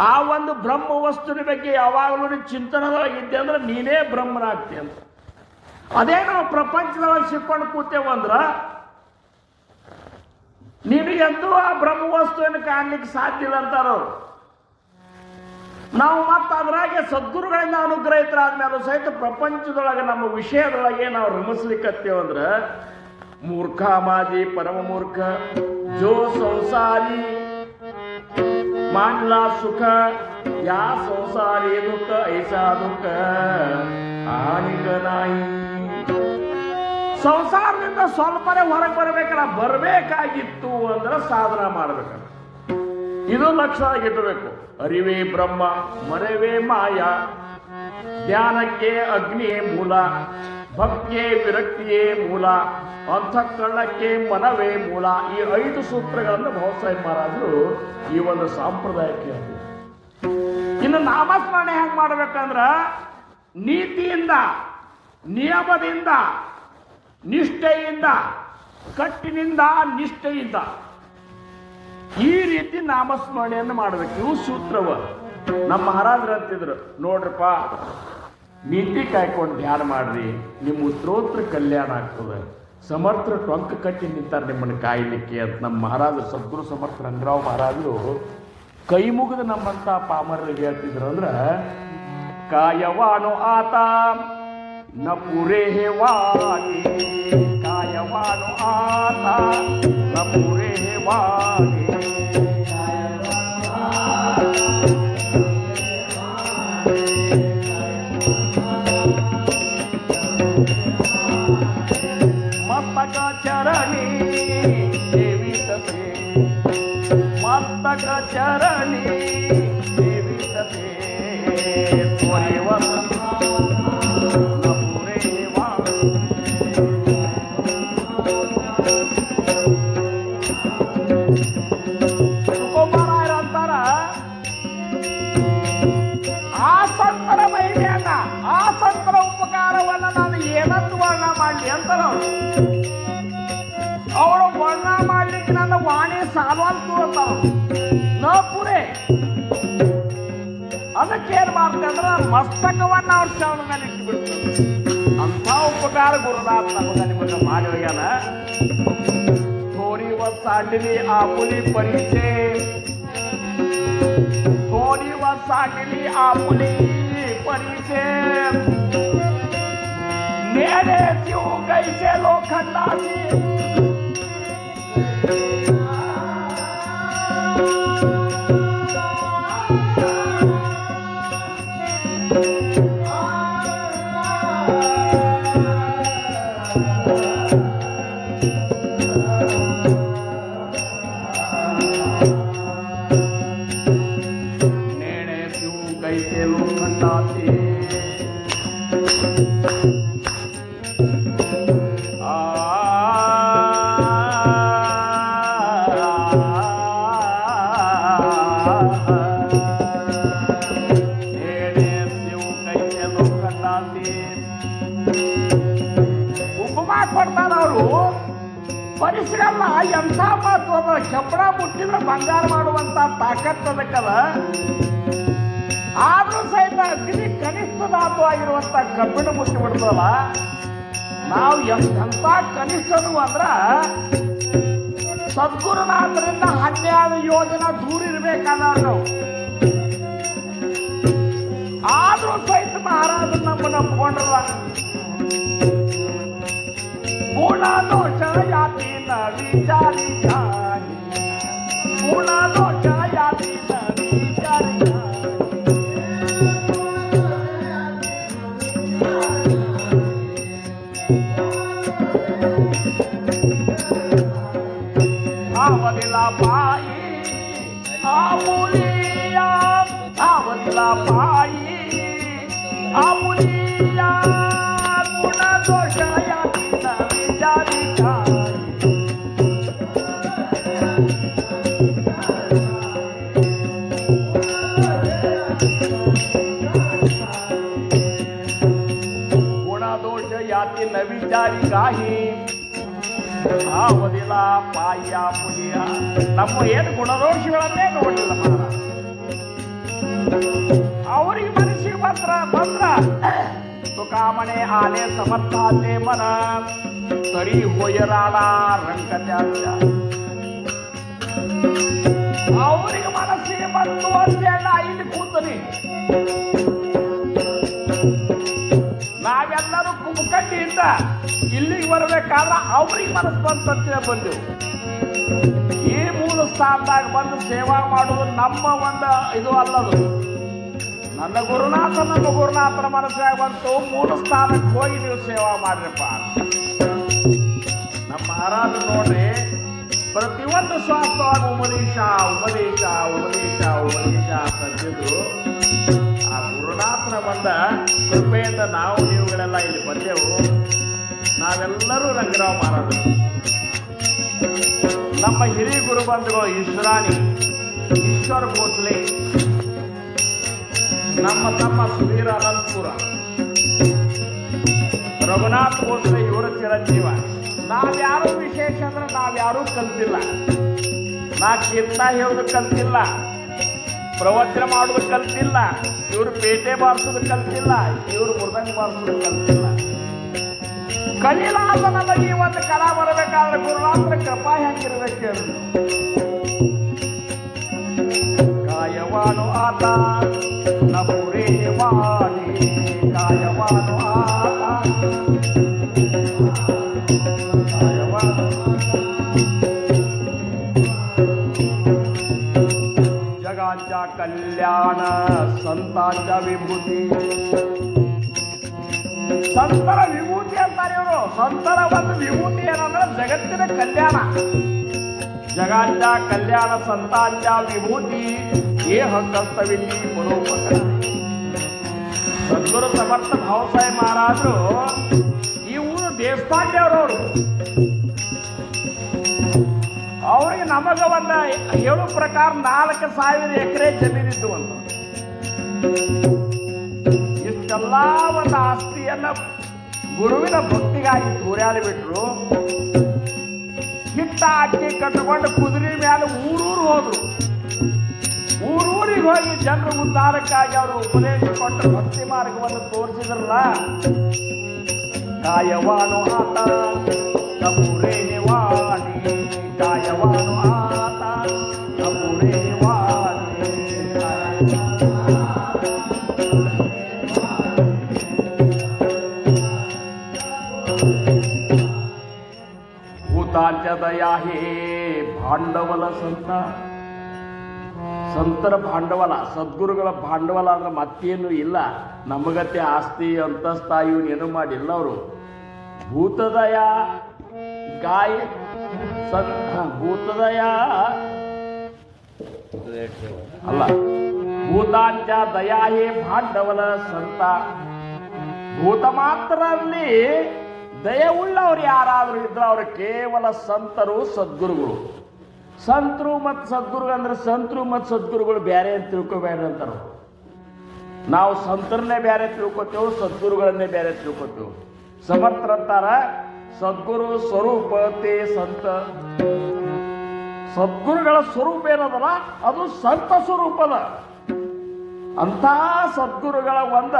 ಆ ಒಂದು ಬ್ರಹ್ಮ ವಸ್ತುವಿನ ಬಗ್ಗೆ ಯಾವಾಗಲೂ ಚಿಂತನದೊಳಗಿದ್ದೆ ಅಂದ್ರೆ ನೀನೇ ಬ್ರಹ್ಮನಾಗ್ತಿ ಅಂತ. ಅದೇ ನಾವು ಪ್ರಪಂಚದೊಳಗೆ ಸಿಕ್ಕೊಂಡು ಕೂತೇವಂದ್ರ ನಿನಗೆಂದೂ ಆ ಬ್ರಹ್ಮ ವಸ್ತುವನ್ನು ಕಾಣ್ಲಿಕ್ಕೆ ಸಾಧ್ಯ ಇಲ್ಲ ಅಂತಾರವ್ರು. ನಾವು ಮತ್ತೆ ಅದ್ರಾಗೆ ಸದ್ಗುರುಗಳಿಂದ ಅನುಗ್ರಹಿತರಾದ ಮೇಲೂ ಸಹಿತ ಪ್ರಪಂಚದೊಳಗೆ ನಮ್ಮ ವಿಷಯದೊಳಗೆ ನಾವು ರಮಿಸ್ಲಿಕ್ಕತ್ತೇವಂದ್ರೆ ಮೂರ್ಖ ಮಾಜಿ ಪರಮ ಮೂರ್ಖ ಜೋ ಸಂಸಾರಿ मानला सुख या संसारी दुःख ऐसा दुःख ಆನಿಕ ನಾಯಿ. ಸಂಸಾರದಿಂದ ಸ್ವಲ್ಪನೇ ಹೊರಗೆ ಬರ್ಬೇಕಲ್ಲ, ಬರಬೇಕಾಗಿತ್ತು ಅಂದ್ರೆ ಸಾಧನ ಮಾಡ್ಬೇಕಲ್ಲ. ಇದು ಲಕ್ಷ್ಯದಾಗಿಟ್ಟಬೇಕು. ಅರಿವೇ ಬ್ರಹ್ಮ ಮರವೇ ಮಾಯ, ಧ್ಯಾನಕ್ಕೆ ಅಗ್ನಿಯೇ ಮೂಲ, ಭಕ್ತಿಯೇ ವಿರಕ್ತಿಯೇ ಮೂಲ, ಅಂತಃಕರಣಕ್ಕೆ ಮನವೇ ಮೂಲ. ಈ 5 ಸೂತ್ರಗಳನ್ನು ಭಾವಸಾಹೇಬ್ ಮಹಾರಾಜರು ಈ ಒಂದು ಸಾಂಪ್ರದಾಯಕ್ಕೆ ಹೇಳಿದ್ರು. ಇನ್ನು ನಾಮಸ್ಮರಣೆ ಹೆಂಗ್ ಮಾಡ್ಬೇಕಂದ್ರ ನೀತಿಯಿಂದ, ನಿಯಮದಿಂದ, ನಿಷ್ಠೆಯಿಂದ, ಕಟ್ಟಿನಿಂದ ನಿಷ್ಠೆಯಿಂದ ಈ ರೀತಿ ನಾಮಸ್ಮರಣೆಯನ್ನು ಮಾಡಬೇಕು. ಇವು ಸೂತ್ರವ. ನಮ್ಮ ಮಹಾರಾಜರು ಅಂತಿದ್ರು, ನೋಡ್ರಪ್ಪ ನೀತಿ ಕಾಯ್ಕೊಂಡು ಧ್ಯಾನ ಮಾಡ್ರಿ, ನಿಮ್ಮ ಉತ್ತರೋತ್ತರ ಕಲ್ಯಾಣ ಆಗ್ತದೆ. ಸಮರ್ಥರು ಟೊಂಕ ಕಟ್ಟಿ ನಿಂತಾರೆ ನಿಮ್ಮನ್ನು ಕಾಯಲಿಕ್ಕೆ ಅಂತ ನಮ್ಮ ಮಹಾರಾಜರು, ಸದ್ಗುರು ಸಮರ್ಥ ರಂಗರಾವ್ ಮಹಾರಾಜರು ಕೈ ಮುಗಿದು ನಮ್ಮಂತ ಪಾಮರರಿಗೆ ಹೇಳ್ತಿದ್ರು. ಅಂದ್ರೆ ಕಾಯವಾನು ಆತ ನ ಪೂರೇ ವಾಣಿ, ಕಾಯವಾನು ಆತ ನ ಪೂರೇ ವಾಣಿ, ಮಸ್ತಕ ಚರಣಿ ದೇವಿತತೆ, ಮಸ್ತಕ ಚರಣಿ ದೇವಿತತೆ, ತ್ವರೆ ವಸನ ಪೂರೇ ವಾಣಿ. ತುಕೋಬಾರಾಯರು ಅಂತಾರ, ಆ ಸಂತರ ಮಹಿಮೆಯನ್ನ, ಆ ಸಂತರ ಉಪಕಾರವನ್ನ ನಾನು ಏನಂತ ವರ್ಣ ಮಾಡಲಿ ಅಂತಾರ. ಅವಳು ವರ್ಣ ಮಾಡ್ಲಿಕ್ಕೆ ನನ್ನ ವಾಣಿ ಸಾಲ್ವಂತು ಅಂತಾರ. ನ ಪೂರೇ ಅದಕ್ಕೆ ಏನ್ ಮಾಡ್ತೆ ಅಂದ್ರೆ ಮಸ್ತಕವನ್ನ ಅವ್ರ ಶ್ರವಣ ಮೇಲೆ ಇಟ್ಟು ಬಿಡ್ತಾರೆ. ಅಂತ ಉಪಕಾರ ಗುರುನಾಥ ನಮಗ ನಿಮಗ ಮಾಡಿ ಹೋಗ್ಯಾನ. ಥೋಡಿ ವರ್ಷಾಗಲಿ ಆಪುಲಿ ಪರಿಚಯ, थोड़ी वर्षागली आपुली परिचय, मेरे क्यों कैसे लोखंडासी, ಉಪಮಾ ಕೊಡ್ತಾರ ಅವರು. ಪರಿಸರಲ್ಲ ಎಂಥ ಮಾತು ಅದ, ಕೆಬ್ಬಣ ಮುಟ್ಟಿದ್ರೆ ಬಂಗಾರ ಮಾಡುವಂತ ತಾಕತ್ ಅದಕ್ಕದ. ಆದ್ರೂ ಸಹಿತ ಅಗ್ನಿ ಕನಿಷ್ಠ ಧಾತು ಆಗಿರುವಂತ ಕಬ್ಬಿಣ ಮುಟ್ಟಿ ಬಿಡ್ತದಲ್ಲ. ನಾವು ಎಂಥ ಕನಿಷ್ಠರು ಅಂದ್ರ ಸದ್ಗುರುನಾಥರಿಂದ 12 ಯೋಜನ ದೂರ ಇರ್ಬೇಕಾದ ನಾವು. ಆದ್ರೂ ಸಹಿತ ಮಹಾರಾಜ ನಮ್ಮನ್ನ ಒಪ್ಕೊಂಡ್ರಲ್ಲ. ಗುಣ ದೋಷ ಯಾತಿ ನ ವಿಚಾರಿ ಜಾನಿ, ಗುಣ ದೋಷ ಯಾತಿ ನ ವಿಚಾರಿ आवदिला पाई आमुलिया, आवदिला पाई आमुलिया, गुण दोष याती न विचारी जाई. गुण दोष याती न विचारी काही, ಅವದಿಲ್ಲ ಪಾಯ ಪುಲಿಯ. ನಮ್ಮ ಏನು ಗುಣದೋಷಗಳನ್ನೇ ನೋಡಲಿಲ್ಲ ಮಹಾರಾಜ. ಅವರಿಗೆ ಮನಸ್ಸಿಗೆ ಬಂದ್ರ ತುಕಾಮಣೆ ಆಲೆ ಸಮರ್ಥಾತೆ ಮನ ತರಿ ಹೋಯರಾಳ ರಂಗತ್ಯಾಚ. ಅವರಿಗೆ ಮನಸ್ಸಿಗೆ ಬಂತು ಅಂತೇಳ ಇಲ್ಲಿ ಕೂತನಿ. ನಾವೆಲ್ಲರೂ ಕುಂಭಕಟ್ಟಿಯಿಂದ ಇಲ್ಲಿಗೆ ಬರಬೇಕಾದ್ರೆ ಅವ್ರಿಗೆ ಮನಸ್ಸು ಬಂತಂತೇಳಿ ಬಂದೆವು. ಈ ಮೂಲ ಸ್ಥಾನದಾಗ ಬಂದು ಸೇವಾ ಮಾಡುವುದು ನಮ್ಮ ಒಂದು ಇದು ಅಲ್ಲದು. ನನ್ನ ಗುರುನಾಥನ ಮನಸ್ಸಾಗ ಬಂತು, ಮೂಲ ಸ್ಥಾನಕ್ಕೆ ಹೋಗಿ ನೀವು ಸೇವಾ ಮಾಡ್ರಪ್ಪ. ನಮ್ಮ ಮಹಾರಾಜ ನೋಡ್ರಿ, ಪ್ರತಿಯೊಂದು ಶಾಸ್ತ್ರವಾಗಿ ಉಪದೇಶ ಸಂತಿದ್ರು. ಆ ಗುರುನಾಥನ ಬಂದ ಕೃಪೆಯಿಂದ ನಾವು ನೀವುಗಳೆಲ್ಲ ಇಲ್ಲಿ ಬಂದೆವು. ನಾವೆಲ್ಲರೂ ರಂಗರಾವ್ ಮಹಾರಾಜರು. ನಮ್ಮ ಹಿರಿಯ ಗುರು ಬಂಧುಗಳು ಈಶ್ವರಾಣಿ, ಈಶ್ವರ ಭೋಸ್ಲೆ, ನಮ್ಮ ತಮ್ಮ ಸುಧೀರ್ ಅನಂತಪುರ, ರಘುನಾಥ್ ಭೋಸ್ಲೆ, ಇವರ ಚಿರಂಜೀವ. ನಾವ್ಯಾರೂ ವಿಶೇಷ ಅಂದ್ರೆ ನಾವ್ಯಾರೂ ಕಲ್ತಿಲ್ಲ. ನಾ ಕೀರ್ತನ ಹೇಳೋದು ಕಲ್ತಿಲ್ಲ, ಪ್ರವಚನ ಮಾಡೋದು ಕಲ್ತಿಲ್ಲ, ಇವರು ಪೇಟೆ ಬಾರಿಸೋದು ಕಲ್ತಿಲ್ಲ, ಇವರು ಮೃದಂಗ ಬಾರಿಸೋದು ಕಲ್ತಿಲ್ಲ. ಕಲಿಲಾದ ನಮಗೆ ಈ ಒಂದು ಕಲಾ ಬರಬೇಕಾದ್ರೆ ಗುರುನಾಥರ ಕೃಪಾ ಹೆಂಗಿರ್ಬೇಕು ಹೇಳಿದ್ರು. ಕಾಯವಾನು ಆತ ನಮೂರೇ ವಾಣಿ, ಕಾಯವಾನು ಆತ जगांच्या कल्याण संतांच्या विभूती. ಸಂತರ ವಿಭೂತಿ ಅಂತಾರೆ ಇವರು. ಸಂತರ ಒಂದು ವಿಭೂತಿ ಏನಂದ್ರೆ ಜಗತ್ತಿನ ಕಲ್ಯಾಣ. ಜಗಾಂಚ ಕಲ್ಯಾಣ ಸಂತಾಂಚ ವಿಭೂತಿ ಏ ಹಕ್ಕಸ್ತವಿಲ್ಲಿ ಪರೋಪಕಾರ. ಸದ್ಗುರು ಸಮರ್ಥ ಭಾವಸಾಹೇಬ್ ಮಹಾರಾಜರು ಈ ಊರು ದೇವಸ್ಥಾನದವರು. ಅವ್ರಿಗೆ ನಮಗ ಒಂದು ಹೇಳೋ ಪ್ರಕಾರ 4,000 ಎಕರೆ ಜಮೀನಿದ್ದು ಅಂತ. ಇಷ್ಟೆಲ್ಲ ಒಂದು ಆಸ್ತಿಯನ್ನ ಗುರುವಿನ ಭಕ್ತಿಗಾಗಿ ತೂರ್ಯಾಡಿ ಬಿಟ್ರು. ಹಿಟ್ಟ ಅಕ್ಕಿ ಕಟ್ಟಿಕೊಂಡು ಕುದುರೆ ಮೇಲೆ ಊರೂರು ಹೋದ್ರು. ಊರೂರಿಗೆ ಹೋಗಿ ಜನರ ಉದ್ಧಾರಕ್ಕಾಗಿ ಅವರು ಉಪದೇಶ ಕೊಟ್ಟು ಭಕ್ತಿ ಮಾರ್ಗವನ್ನು ತೋರಿಸಿದ್ರಲ್ಲ. ಕಾಯವಾನು ಆತ ನಮೂರೇ ವಾಣಿ, ಕಾಯವಾನು ಆತ ನಮೂರೇ ವಾಣಿ. ಭೂತಾಂಚ ದಯಾ ಹೇ ಭಾಂಡವಲ ಸಂತ. ಸಂತರ ಭಾಂಡವಲ, ಸದ್ಗುರುಗಳ ಭಾಂಡವಲ ಅಂದ್ರೆ ಮತ್ತೇನು ಇಲ್ಲ. ನಮಗತ್ತೆ ಆಸ್ತಿ ಅಂತಸ್ತ ಇವನೇನು ಮಾಡಿಲ್ಲ ಅವರು. ಭೂತದಯ ಗಾಯ ಭೂತದಯ ಅಲ್ಲ, ಭೂತಾಂಚ ದಯಾ ಹೇ ಭಾಂಡವಲ ಸಂತ. ಭೂತ ಮಾತ್ರರಲ್ಲಿ ದಯವುಳ್ಳವ್ರು ಯಾರಾದರೂ ಇದ್ರೆ ಅವರು ಕೇವಲ ಸಂತರು, ಸದ್ಗುರುಗಳು. ಸಂತರು ಮತ್ತು ಸದ್ಗುರು ಅಂದ್ರೆ ಸಂತರು ಮತ್ತು ಸದ್ಗುರುಗಳು ಬೇರೆ ಅಂತ ತಿಳ್ಕೊಬೇಡ್ರಿ ಅಂತಾರೆ. ನಾವು ಸಂತರನ್ನೇ ಬೇರೆ ತಿಳ್ಕೊತೇವೆ, ಸದ್ಗುರುಗಳನ್ನೇ ಬೇರೆ ತಿಳ್ಕೊತೇವೆ. ಸಮರ್ಥರಂತಾರ ಸದ್ಗುರು ಸ್ವರೂಪ ತೇ ಸಂತ. ಸದ್ಗುರುಗಳ ಸ್ವರೂಪ ಏನದಲ್ಲ ಅದು ಸಂತ ಸ್ವರೂಪದ. ಅಂತ ಸದ್ಗುರುಗಳ ಒಂದ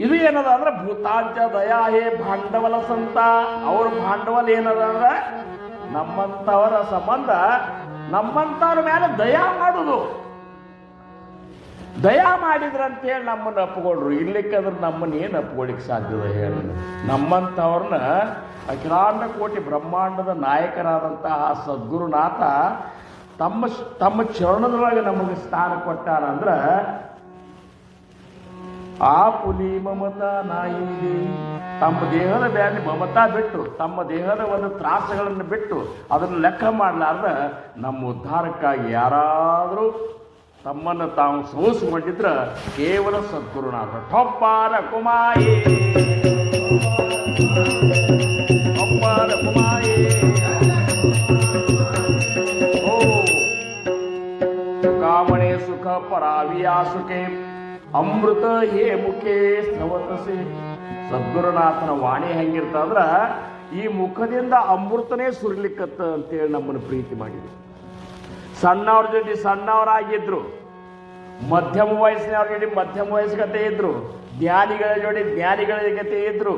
ಇದು ಏನದ ಅಂದ್ರೆ ಭೂತಾಂಚ ದಯಾ ಹೇ ಭಾಂಡವಲ ಸಂತ. ಅವ್ರ ಭಾಂಡವಲ ಏನದ ಅಂದ್ರೆ ನಮ್ಮಂತವರ ಸಂಬಂಧ, ನಮ್ಮಂತವ್ರ ಮೇಲೆ ದಯಾ ಮಾಡುದು. ದಯಾ ಮಾಡಿದ್ರಂತೇಳಿ ನಮ್ಮನ್ನು ಅಪ್ಪಿಕೊಂಡ್ರು. ಇರ್ಲಿಕ್ಕಂದ್ರೆ ನಮ್ಮನ್ನ ಏನು ಅಪ್ಪಿಕೊಳ್ಳಿಕ್ಕೆ ಸಾಧ್ಯದ ಹೇಳಿ? ನಮ್ಮಂಥವ್ರನ್ನ ಅಖಿಲಾಂಡ ಕೋಟಿ ಬ್ರಹ್ಮಾಂಡದ ನಾಯಕರಾದಂತಹ ಸದ್ಗುರುನಾಥ ತಮ್ಮ ಚರಣದೊಳಗೆ ನಮಗೆ ಸ್ಥಾನ ಕೊಟ್ಟಾರಂದ್ರೆ ಆ ಪುಲಿ ಮಮತಾ ನಾಯಿದೆ. ತಮ್ಮ ದೇಹದ ಬ್ಯಾನಿ ಮಮತಾ ಬಿಟ್ಟು, ತಮ್ಮ ದೇಹದ ಒಂದು ತ್ರಾಸಗಳನ್ನು ಬಿಟ್ಟು ಅದನ್ನು ಲೆಕ್ಕ ಮಾಡಲಾರ್ದ ನಮ್ಮ ಉದ್ಧಾರಕ್ಕಾಗಿ ಯಾರಾದರೂ ತಮ್ಮನ್ನು ತಾವು ಸೋಸಿಕೊಂಡಿದ್ರೆ ಕೇವಲ ಸದ್ಗುರುನಾಥ. ಠೊಪ್ಪಾರ ಕುಮಾಯಿ ಠೊಪ್ಪಾರ ಕುಮಾಯಿ. ಓ ಕಾಮಣೆ ಸುಖ ಪರಾವಿಯಾ ಸುಖೆ ಅಮೃತ ಹೇ ಮುಖೇ ಸ್ರವತಸೆ. ಸದ್ಗುರುನಾಥನ ವಾಣಿ ಹೆಂಗಿರ್ತಂದ್ರ ಈ ಮುಖದಿಂದ ಅಮೃತನೇ ಸುರಿಲಿಕ್ಕತ್ತ ಅಂತೇಳಿ ನಮ್ಮನ್ನು ಪ್ರೀತಿ ಮಾಡಿದ್ರು. ಸಣ್ಣವ್ರ ಜೊತೆ ಸಣ್ಣವರಾಗಿದ್ರು, ಮಧ್ಯಮ ವಯಸ್ಸಿನವ್ರ ಜೊತೆ ಮಧ್ಯಮ ವಯಸ್ಸು ಇದ್ರು, ಜ್ಞಾನಿಗಳ ಜೋಡಿ ಜ್ಞಾನಿಗಳ ಜೊತೆ ಇದ್ರು.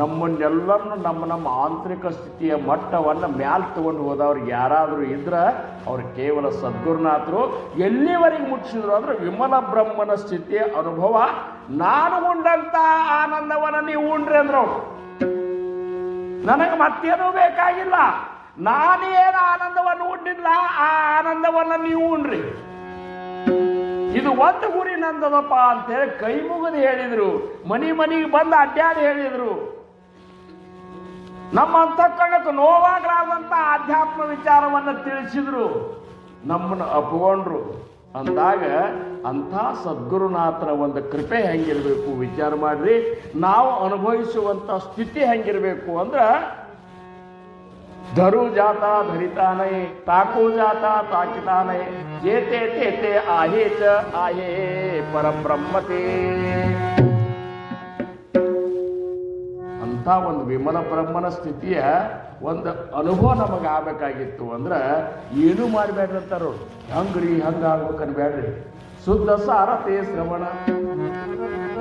ನಮ್ಮನ್ನೆಲ್ಲರನ್ನು ನಮ್ಮ ಆಂತರಿಕ ಸ್ಥಿತಿಯ ಮಟ್ಟವನ್ನು ಮ್ಯಾಲ್ ತಗೊಂಡು ಹೋದವ್ರಿಗೆ ಯಾರಾದರೂ ಇದ್ರೆ ಅವ್ರು ಕೇವಲ ಸದ್ಗುರುನಾಥರು. ಎಲ್ಲಿವರೆಗೆ ಮುಟ್ಟಿಸಿದ್ರು ಅಂದ್ರೆ ವಿಮಲ ಬ್ರಹ್ಮನ ಸ್ಥಿತಿಯ ಅನುಭವ. ನಾನು ಉಂಡಂತ ಆನಂದವನ್ನು ನೀವು ಉಂಡ್ರಿ ಅಂದ್ರು. ನನಗೆ ಮತ್ತೇನೂ ಬೇಕಾಗಿಲ್ಲ, ನಾನೇನು ಆನಂದವನ್ನು ಉಂಡಿಲ್ಲ ಆ ಆನಂದವನ್ನು ನೀವು ಉಣ್ರಿ, ಇದು ಒಂದು ಗುರಿ ನಂದದಪ್ಪ ಅಂತೇಳಿ ಕೈ ಮುಗಿದು ಹೇಳಿದ್ರು. ಮನೆಗೆ ಬಂದು ಅಡ್ಡಾಡಿ ಹೇಳಿದ್ರು. ನಮ್ಮ ಅಂತಃಕರಣಕ್ಕೆ ನೋವಾಗಲಾದಂತ ಆಧ್ಯಾತ್ಮ ವಿಚಾರವನ್ನು ತಿಳಿಸಿದ್ರು, ನಮ್ಮನ್ನು ಅಪ್ಕೊಂಡ್ರು. ಅಂದಾಗ ಅಂಥ ಸದ್ಗುರುನಾಥನ ಒಂದು ಕೃಪೆ ಹೆಂಗಿರಬೇಕು ವಿಚಾರ ಮಾಡ್ರಿ. ನಾವು ಅನುಭವಿಸುವಂಥ ಸ್ಥಿತಿ ಹೆಂಗಿರಬೇಕು ಅಂದ್ರೆ, ಧರು ಜಾತ ಧರಿತಾನೈ, ತಾಕು ಜಾತ ತಾಕಿತಾನೈ, ಜೇತೆ ತೇತೆ ಆಹೇ ಚ ಆಹೇ ಪರಬ್ರಹ್ಮತೆ. ಅಂಥ ಒಂದು ವಿಮಲ ಬ್ರಹ್ಮನ ಸ್ಥಿತಿಯ ಒಂದು ಅನುಭವ ನಮಗೆ ಆಗಬೇಕಾಗಿತ್ತು ಅಂದ್ರೆ ಏನು ಮಾಡಬೇಡ್ರಿ ಅಂತಾರ. ಹಂಗ್ರಿ ಹಂಗಾಗ್ಬೇಕು ಅನ್ಬೇಡ್ರಿ. ಶುದ್ಧ ಸಾರತೆ ಶ್ರವಣ,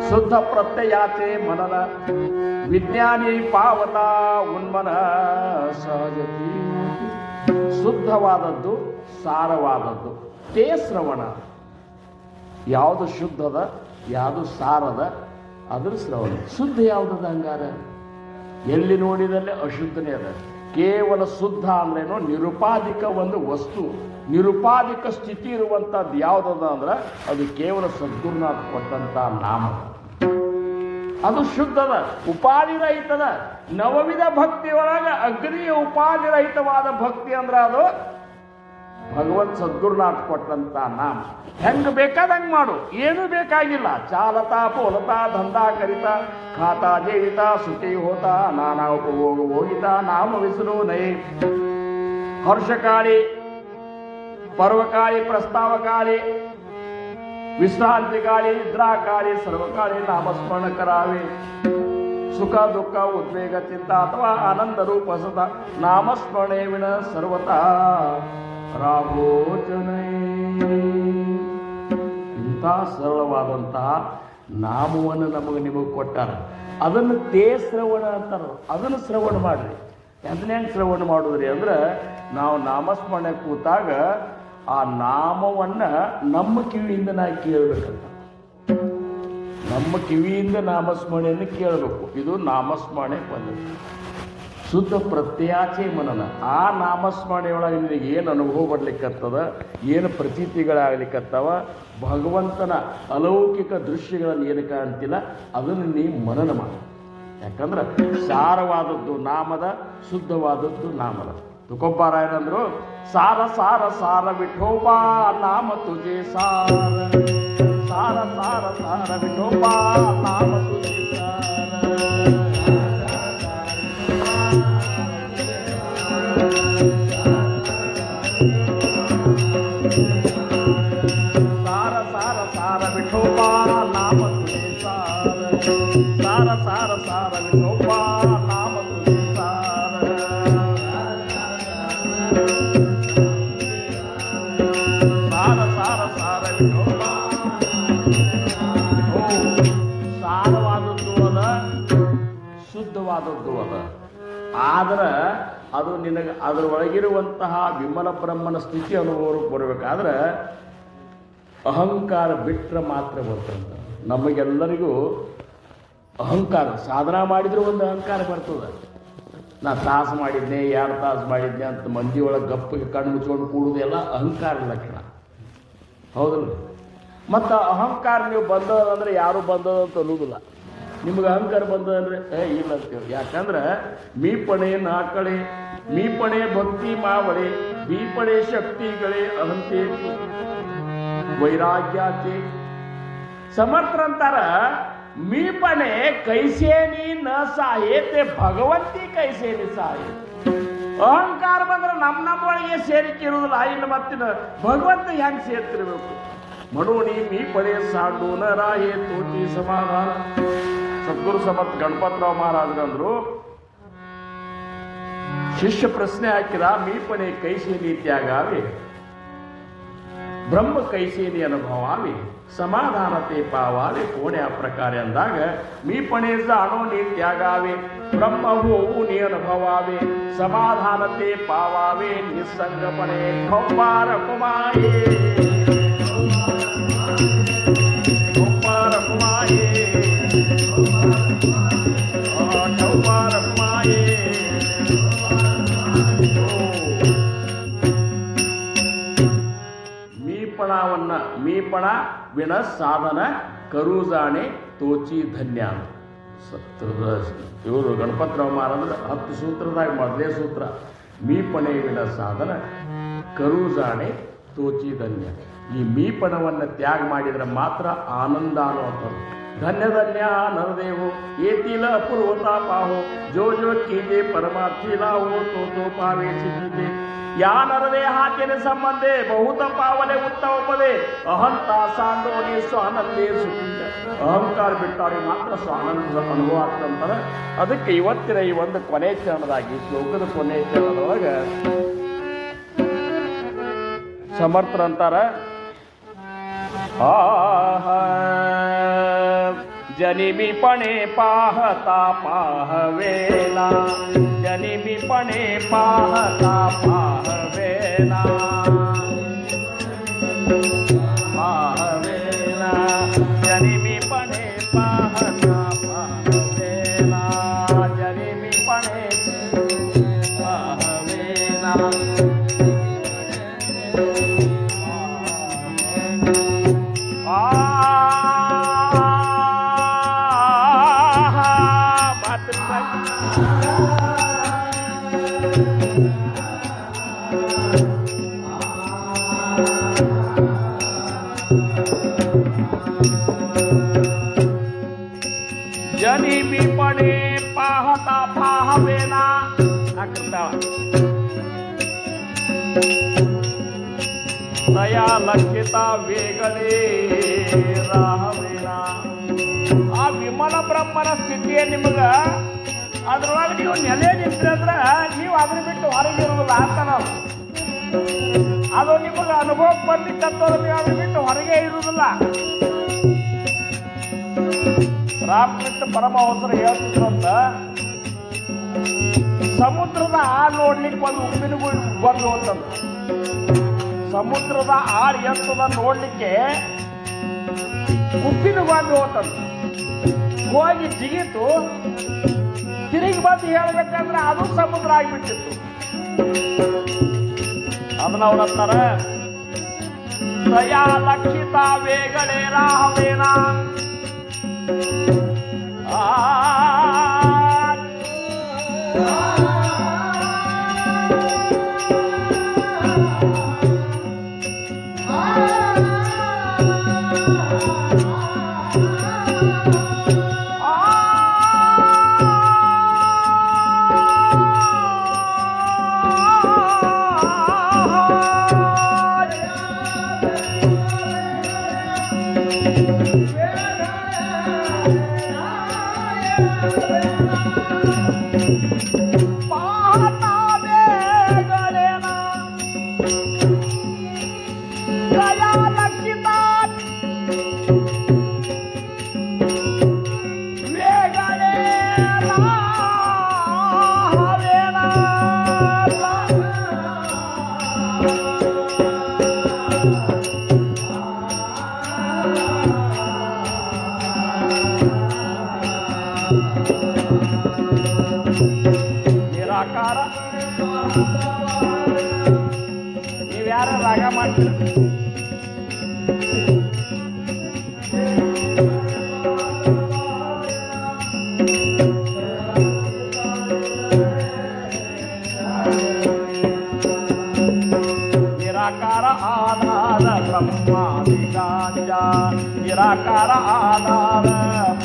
ಶುದ್ಧ ಪ್ರತ್ಯಯಾಚೆ ಮನನ, ವಿಜ್ಞಾನಿ ಪಾವತ ಉನ್ಮನ ಸಹಜತಿ. ಶುದ್ಧವಾದದ್ದು ಸಾರವಾದದ್ದು ತೇ ಶ್ರವಣ. ಯಾವುದು ಶುದ್ಧದ ಯಾವುದು ಸಾರದ ಅದ್ರ ಶ್ರವಣ. ಶುದ್ಧ ಯಾವುದದ ಹಂಗಾರ? ಎಲ್ಲಿ ನೋಡಿದಲ್ಲಿ ಅಶುದ್ಧನೇ ಅದ. ಕೇವಲ ಶುದ್ಧ ಅಂದ್ರೇನು? ನಿರುಪಾಧಿಕ ಒಂದು ವಸ್ತು, ನಿರುಪಾಧಿಕ ಸ್ಥಿತಿ ಇರುವಂಥದ್ದು ಯಾವುದದ ಅಂದ್ರೆ ಅದು ಕೇವಲ ಸದ್ಗುರುನಾಥ ಕೊಟ್ಟಂತ ನಾಮ. ಅದು ಶುದ್ಧದ, ಉಪಾಧಿರಹಿತದ. ನವವಿಧ ಭಕ್ತಿಯೊಳಗೆ ಅಗ್ನಿಯ ಉಪಾಧಿರಹಿತವಾದ ಭಕ್ತಿ ಅಂದ್ರೆ ಅದು ಭಗವಂತ ಸದ್ಗುರುನಾಥ ಕೊಟ್ಟಂತ ನಾಮ. ಹೆಂಗ್ ಬೇಕಾದಂಗೆ ಮಾಡು, ಏನೂ ಬೇಕಾಗಿಲ್ಲ. ಚಾಲತಾ ಪೋಲತಾ ದಂಧಾ ಕರಿತ ಖಾತಾ ಜೇವಿತ ಸುತಿ ಹೋತ ನಾನಾ ಉಪಭೋಗ ಹೋಗಿತ ನಾಮ ವಿಷ್ಣು ನೈ. ಹರ್ಷಕಾಳಿ, ಪರ್ವಕಾಳಿ, ಪ್ರಸ್ತಾವಕಾಳಿ, ವಿಶ್ರಾಂತಿಕಾಳಿ, ನಿದ್ರಾಕಾಳಿ, ಸರ್ವಕಾಳಿ ನಾಮಸ್ಮರಣ ಕರಾವೆ. ಸುಖ ದುಃಖ ಉದ್ವೇಗ ಚಿಂತ ಅಥವಾ ಆನಂದ ರೂಪ ಸದಾ ನಾಮಸ್ಮರಣೆ ವಿನ ಸರ್ವತಾ ರಾಘೋಚನೈ. ಇಂಥ ಸರಳವಾದಂತಹ ನಾಮವನ್ನು ನಿಮಗೆ ಕೊಟ್ಟಾರ. ಅದನ್ನು ತೇ ಶ್ರವಣ ಅಂತಾರ. ಅದನ್ನು ಶ್ರವಣ ಮಾಡ್ರಿ. ಅದನ್ನ ಹೆಂಗೆ ಶ್ರವಣ ಮಾಡೋದ್ರಿ ಅಂದ್ರೆ, ನಾವು ನಾಮಸ್ಮರಣೆ ಕೂತಾಗ ಆ ನಾಮವನ್ನು ನಮ್ಮ ಕಿವಿಯಿಂದ ನಾವು ಕೇಳಬೇಕಂತ. ನಮ್ಮ ಕಿವಿಯಿಂದ ನಾಮಸ್ಮರಣೆಯನ್ನು ಕೇಳಬೇಕು. ಇದು ನಾಮಸ್ಮರಣೆ ಪದ್ಧತಿ. ಶುದ್ಧ ಪ್ರತ್ಯಾಚೆ ಮನನ. ಆ ನಾಮಸ್ಮರಣೆಯೊಳಗೆ ನಿನಗೆ ಏನು ಅನುಭವ ಬರ್ಲಿಕ್ಕತ್ತದ, ಏನು ಪ್ರತೀತಿಗಳಾಗ್ಲಿಕ್ಕತ್ತವ, ಭಗವಂತನ ಅಲೌಕಿಕ ದೃಶ್ಯಗಳನ್ನು ಏನು ಕಾಣ್ತಿಲ್ಲ ಅದನ್ನು ನೀವು ಮನನ ಮಾಡಿ. ಯಾಕಂದ್ರೆ ಸಾರವಾದದ್ದು ನಾಮದ, ಶುದ್ಧವಾದದ್ದು ನಾಮದ. ತುಕೋಬಾರಾಯರಂದ್ರು, ಸಾರ ಸಾರ ಸಾರ ವಿಠೋಬಾ ನಾಮ ತುಜೆ ಸಾರ, ಸಾರ ಸಾರ ಸಾರ ವಿಠೋಬಾ ನಾಮ ತುಜೆ ಸಾರ. ಸಾರ ಸಾರ ಸಾರ ವಿಠೋಬಾ ನಾಮ ತುಜೆ ಸಾರ, ಸಾರ ಸಾರ ಸಾರ ವಿಠೋಬಾ ನಾಮ ತುಜೆ ಸಾರ. ಸಾರ ಸಾರ ಸಾರ ವಿಠೋಬಾ. ಸಾರವಾದದ್ದು ಅದ, ಶುದ್ಧವಾದದ್ದು ಅದ. ಆದ್ರೆ ಅದು ನಿನಗೆ ಅದರೊಳಗಿರುವಂತಹ ವಿಮಲ ಬ್ರಹ್ಮನ ಸ್ಥಿತಿ ಅನುಭವಕ್ಕೆ ಬರಬೇಕಾದ್ರೆ ಅಹಂಕಾರ ಬಿಟ್ಟರೆ ಮಾತ್ರ ಬರ್ತಂತ. ನಮಗೆಲ್ಲರಿಗೂ ಅಹಂಕಾರ, ಸಾಧನ ಮಾಡಿದ್ರೆ ಒಂದು ಅಹಂಕಾರ ಬರ್ತದೆ. ನಾ ತಾಸು ಮಾಡಿದ್ನೆ, 2 ತಾಸು ಮಾಡಿದ್ನೆ ಅಂತ ಮಂದಿ ಒಳಗೆ ಗಪ್ಪಿಗೆ ಕಣ್ಣು ಮುಚ್ಕೊಂಡು ಕೂಡುವುದೆಲ್ಲ ಅಹಂಕಾರ ಲಕ್ಷಣ, ಹೌದಲ್ಲ? ಮತ್ತು ಅಹಂಕಾರ ನೀವು ಬಂದದಂದ್ರೆ ಯಾರು ಬಂದದಂತ ಅನ್ನೋದಿಲ್ಲ. ನಿಮ್ಗೆ ಅಹಂಕಾರ ಬಂದದಂದ್ರೆ ಇಲ್ಲ ಅಂತೇಳಿ. ಯಾಕಂದ್ರೆ ಮೀಪಣೆ ನಾಕಳೆ, ಮೀಪಣೆ ಭಕ್ತಿ ಮಾವಳೆ, ಬೀಪಣೆ ಶಕ್ತಿಗಳೇ ಅಹಂತೆ ವೈರಾಗ್ಯಾಚೆ. ಸಮರ್ಥರಂತಾರ, ಮೀಪಣೆ ಕೈಸೇನಿ ನ ಸಾಯೇತೆ ಭಗವಂತಿ ಕೈಸೇನಿ ಸಾಯೇ. ಅಹಂಕಾರ ಬಂದ್ರೆ ನಮ್ಮೊಳಗೆ ಸೇರಿಕೆ ಇರುವುದಿಲ್ಲ. ಇನ್ನು ಮತ್ತಿನ ಭಗವಂತ ಹೆಂಗೆ ಸೇರ್ತಿರ್ಬೇಕು? ಮಡೋಣಿ ಮೀಪಣೆ ಸಾಡು ನ ರಾಯೇ ತೋಟಿ ಸಮಾಧಾನ. ಸದ್ಗುರು ಸಮರ್ಥ ಗಣಪತರಾವ್ ಮಹಾರಾಜರಂದ್ರು, ಶಿಷ್ಯ ಪ್ರಶ್ನೆ ಹಾಕಿದ, ಮೀಪಣೆ ಕೈಸೇನಿ ತ್ಯಾಗಾವೆ, ಬ್ರಹ್ಮ ಕೈಸೇನಿ ಅನುಭವಾವೆ, ಸಮಾಧಾನತೆ ಪಾವಾವೆ, ಕೋಣೆ ಆ ಪ್ರಕಾರ ಅಂದಾಗ, ಮೀಪಣೆ ಜಾಣೋ ನೀ ತ್ಯಾಗಾವೆ, ಬ್ರಹ್ಮ ಹೋವು ನೀ ಅನುಭವಾವೆ, ಸಮಾಧಾನತೆ ಪಾವಾವೆ, ನಿಸ್ಸಂಗಪಣೆ ಕೌಮಾರ ಕುಮಾಯೇ, ಕೌಮಾರ ಕುಮಾಯೇ, ಕೌಮಾರ ಕುಮಾಯೇ. ವಿನ ಸಾಧನ ಕರುಜಾಣೆ ತೋಚಿ ಧನ್ಯ ಅಂತ ಇವರು ಗಣಪತರಾವ್ ಮಹಾರಾಜರು 10 ಸೂತ್ರದಾಗ ಮೊದಲೇ ಸೂತ್ರ ಮೀಪಣೆ ವಿನ ಸಾಧನ ಕರುಜಾಣೆ ತೋಚಿ ಧನ್ಯ. ಈ ಮೀಪಣವನ್ನು ತ್ಯಾಗ ಮಾಡಿದರೆ ಮಾತ್ರ ಆನಂದ ಅನ್ನುವಂಥದ್ದು. धन्य धन्य नरदेवो येतील अपूर्वता पाहो जो जो कीजे परमार्थी लावो तो पावे सिद्धीते या नरदेहाचे संबंधे बहुत पावले उत्तम पदे अहंता सांडोनी स्वानंदे सुखी ಅಹಂಕಾರ ಬಿಟ್ಟಾಡಿ ಮಾತ್ರ ಸ್ವಾನಂದದ ಅನುಭವ ಆಗ್ತಂತಾರೆ. ಅದಕ್ಕೆ ಇವತ್ತಿನ ಈ ಒಂದು ಕೊನೆ ಚರಣದಾಗಿ ಶ್ಲೋಕದ ಕೊನೆ ಚರಣದೊಳಗೆ ಸಮರ್ಥರಂತಾರ जनिमीपणे पाहता पाहवेला जनिमीपणे पाहता पाहवेला पाहवेला जनिमीपणे पाहता पाहवेला जनिमीपणे पाहवेला जनिमीपणे पाहता पाहवेना दया लक्षिता वेगळे राहवेना. ಆ ವಿಮಲ ಬ್ರಹ್ಮನ ಸ್ಥಿತಿಯೇ ನಿಮಗೆ ಅದ್ರೊಳಗೆ ನೀವು ನೆಲೆ ನಿಂತ್ರೆ ನೀವು ಅದ್ರ ಬಿಟ್ಟು ಹೊರಗಿರುವುದಿಲ್ಲ ಅಂತ ನಾವು ಅದು ನಿಮಗೆ ಅನುಭವಕ್ಕೆ ಬರ್ಲಿಕ್ಕಂತವ್ರು ನೀವು ಅದ್ರ ಬಿಟ್ಟು ಹೊರಗೆ ಇರುವುದಿಲ್ಲ. ರಾಮಕೃಷ್ಣ ಪರಮಹಂಸರು ಹೇಳ್ತಿದ್ರಂತ ಸಮುದ್ರದ ಆಳ್ ನೋಡ್ಲಿಕ್ಕೆ ಒಂದು ಉಪ್ಪಿನ ಬಂದು ಅಂತಂದು ಸಮುದ್ರದ ಆಳ್ ಎತ್ತದ ನೋಡ್ಲಿಕ್ಕೆ ಉಪ್ಪಿನ ಬಂದು ಅಂತಂದು ಹೋಗಿ ಜಿಗಿತು ತಿರುಗಿ ಬಂದು ಹೇಳ್ಬೇಕಂದ್ರೆ ಅದು ಸಮುದ್ರ ಆಗಿಬಿಟ್ಟಿತ್ತು. ಅದನ್ನ ಅವನಂತಾರ ದಯಾ ಲಕ್ಷಿತ ವೇಗಳೆ ರಾಹವೇನ ನಿರಾಕಾರ ನೀವ್ಯಾರ ರಾಗ ಮಾಡ್ತೀರಿ ನಿರಾಕಾರ ಆಧಾರ ಬ್ರಹ್ಮಾದಿಗಾಂಜ ನಿರಾಕಾರ ಆಧಾರ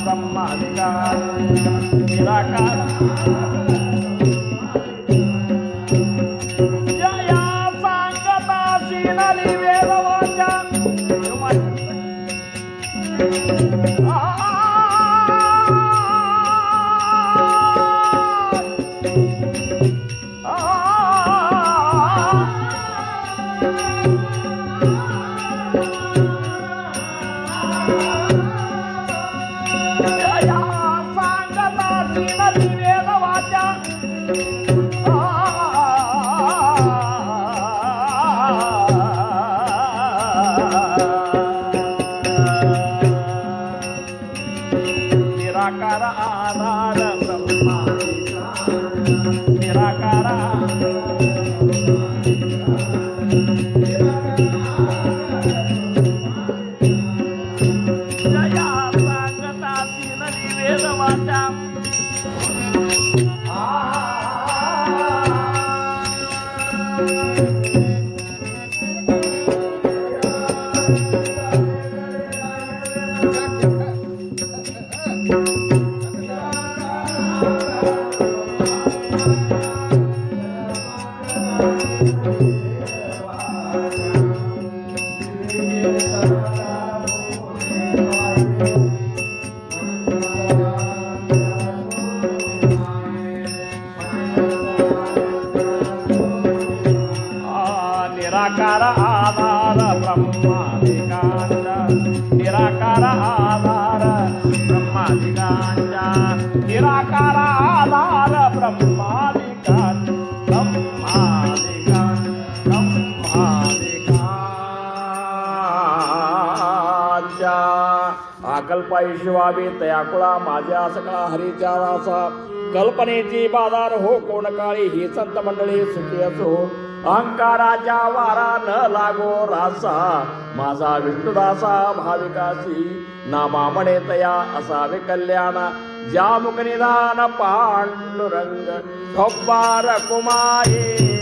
ಬ್ರಹ್ಮಾದಿಗಾಂಜ ನಿರಾಕಾರ ಜಯ ಸಾಂಗತಾಸೀನಲಿ ವೇದವಾಚ निराकार आधार ब्रह्मा निराकार जया सांगता तीन वेद वाचा निराकार आधार ब्रह्मादिकांचा निराकार आधार ब्रह्मादिकांचा निराकार आधार ब्रह्मादिकांचा आकल्पाई शिवावी तयाकुळा माझ्या सकळा हरीच्या रासा कल्पनेची बाजार हो कोण काळी ही संत मंडळी सुखी असो अहंकाराच्या वारा न लागो रासा माझा विष्णुदासा भाविकासी नामा म्हणे तया असावे कल्याण ज्या मुख निधान पांडुरंग ठोब्बार कुमारी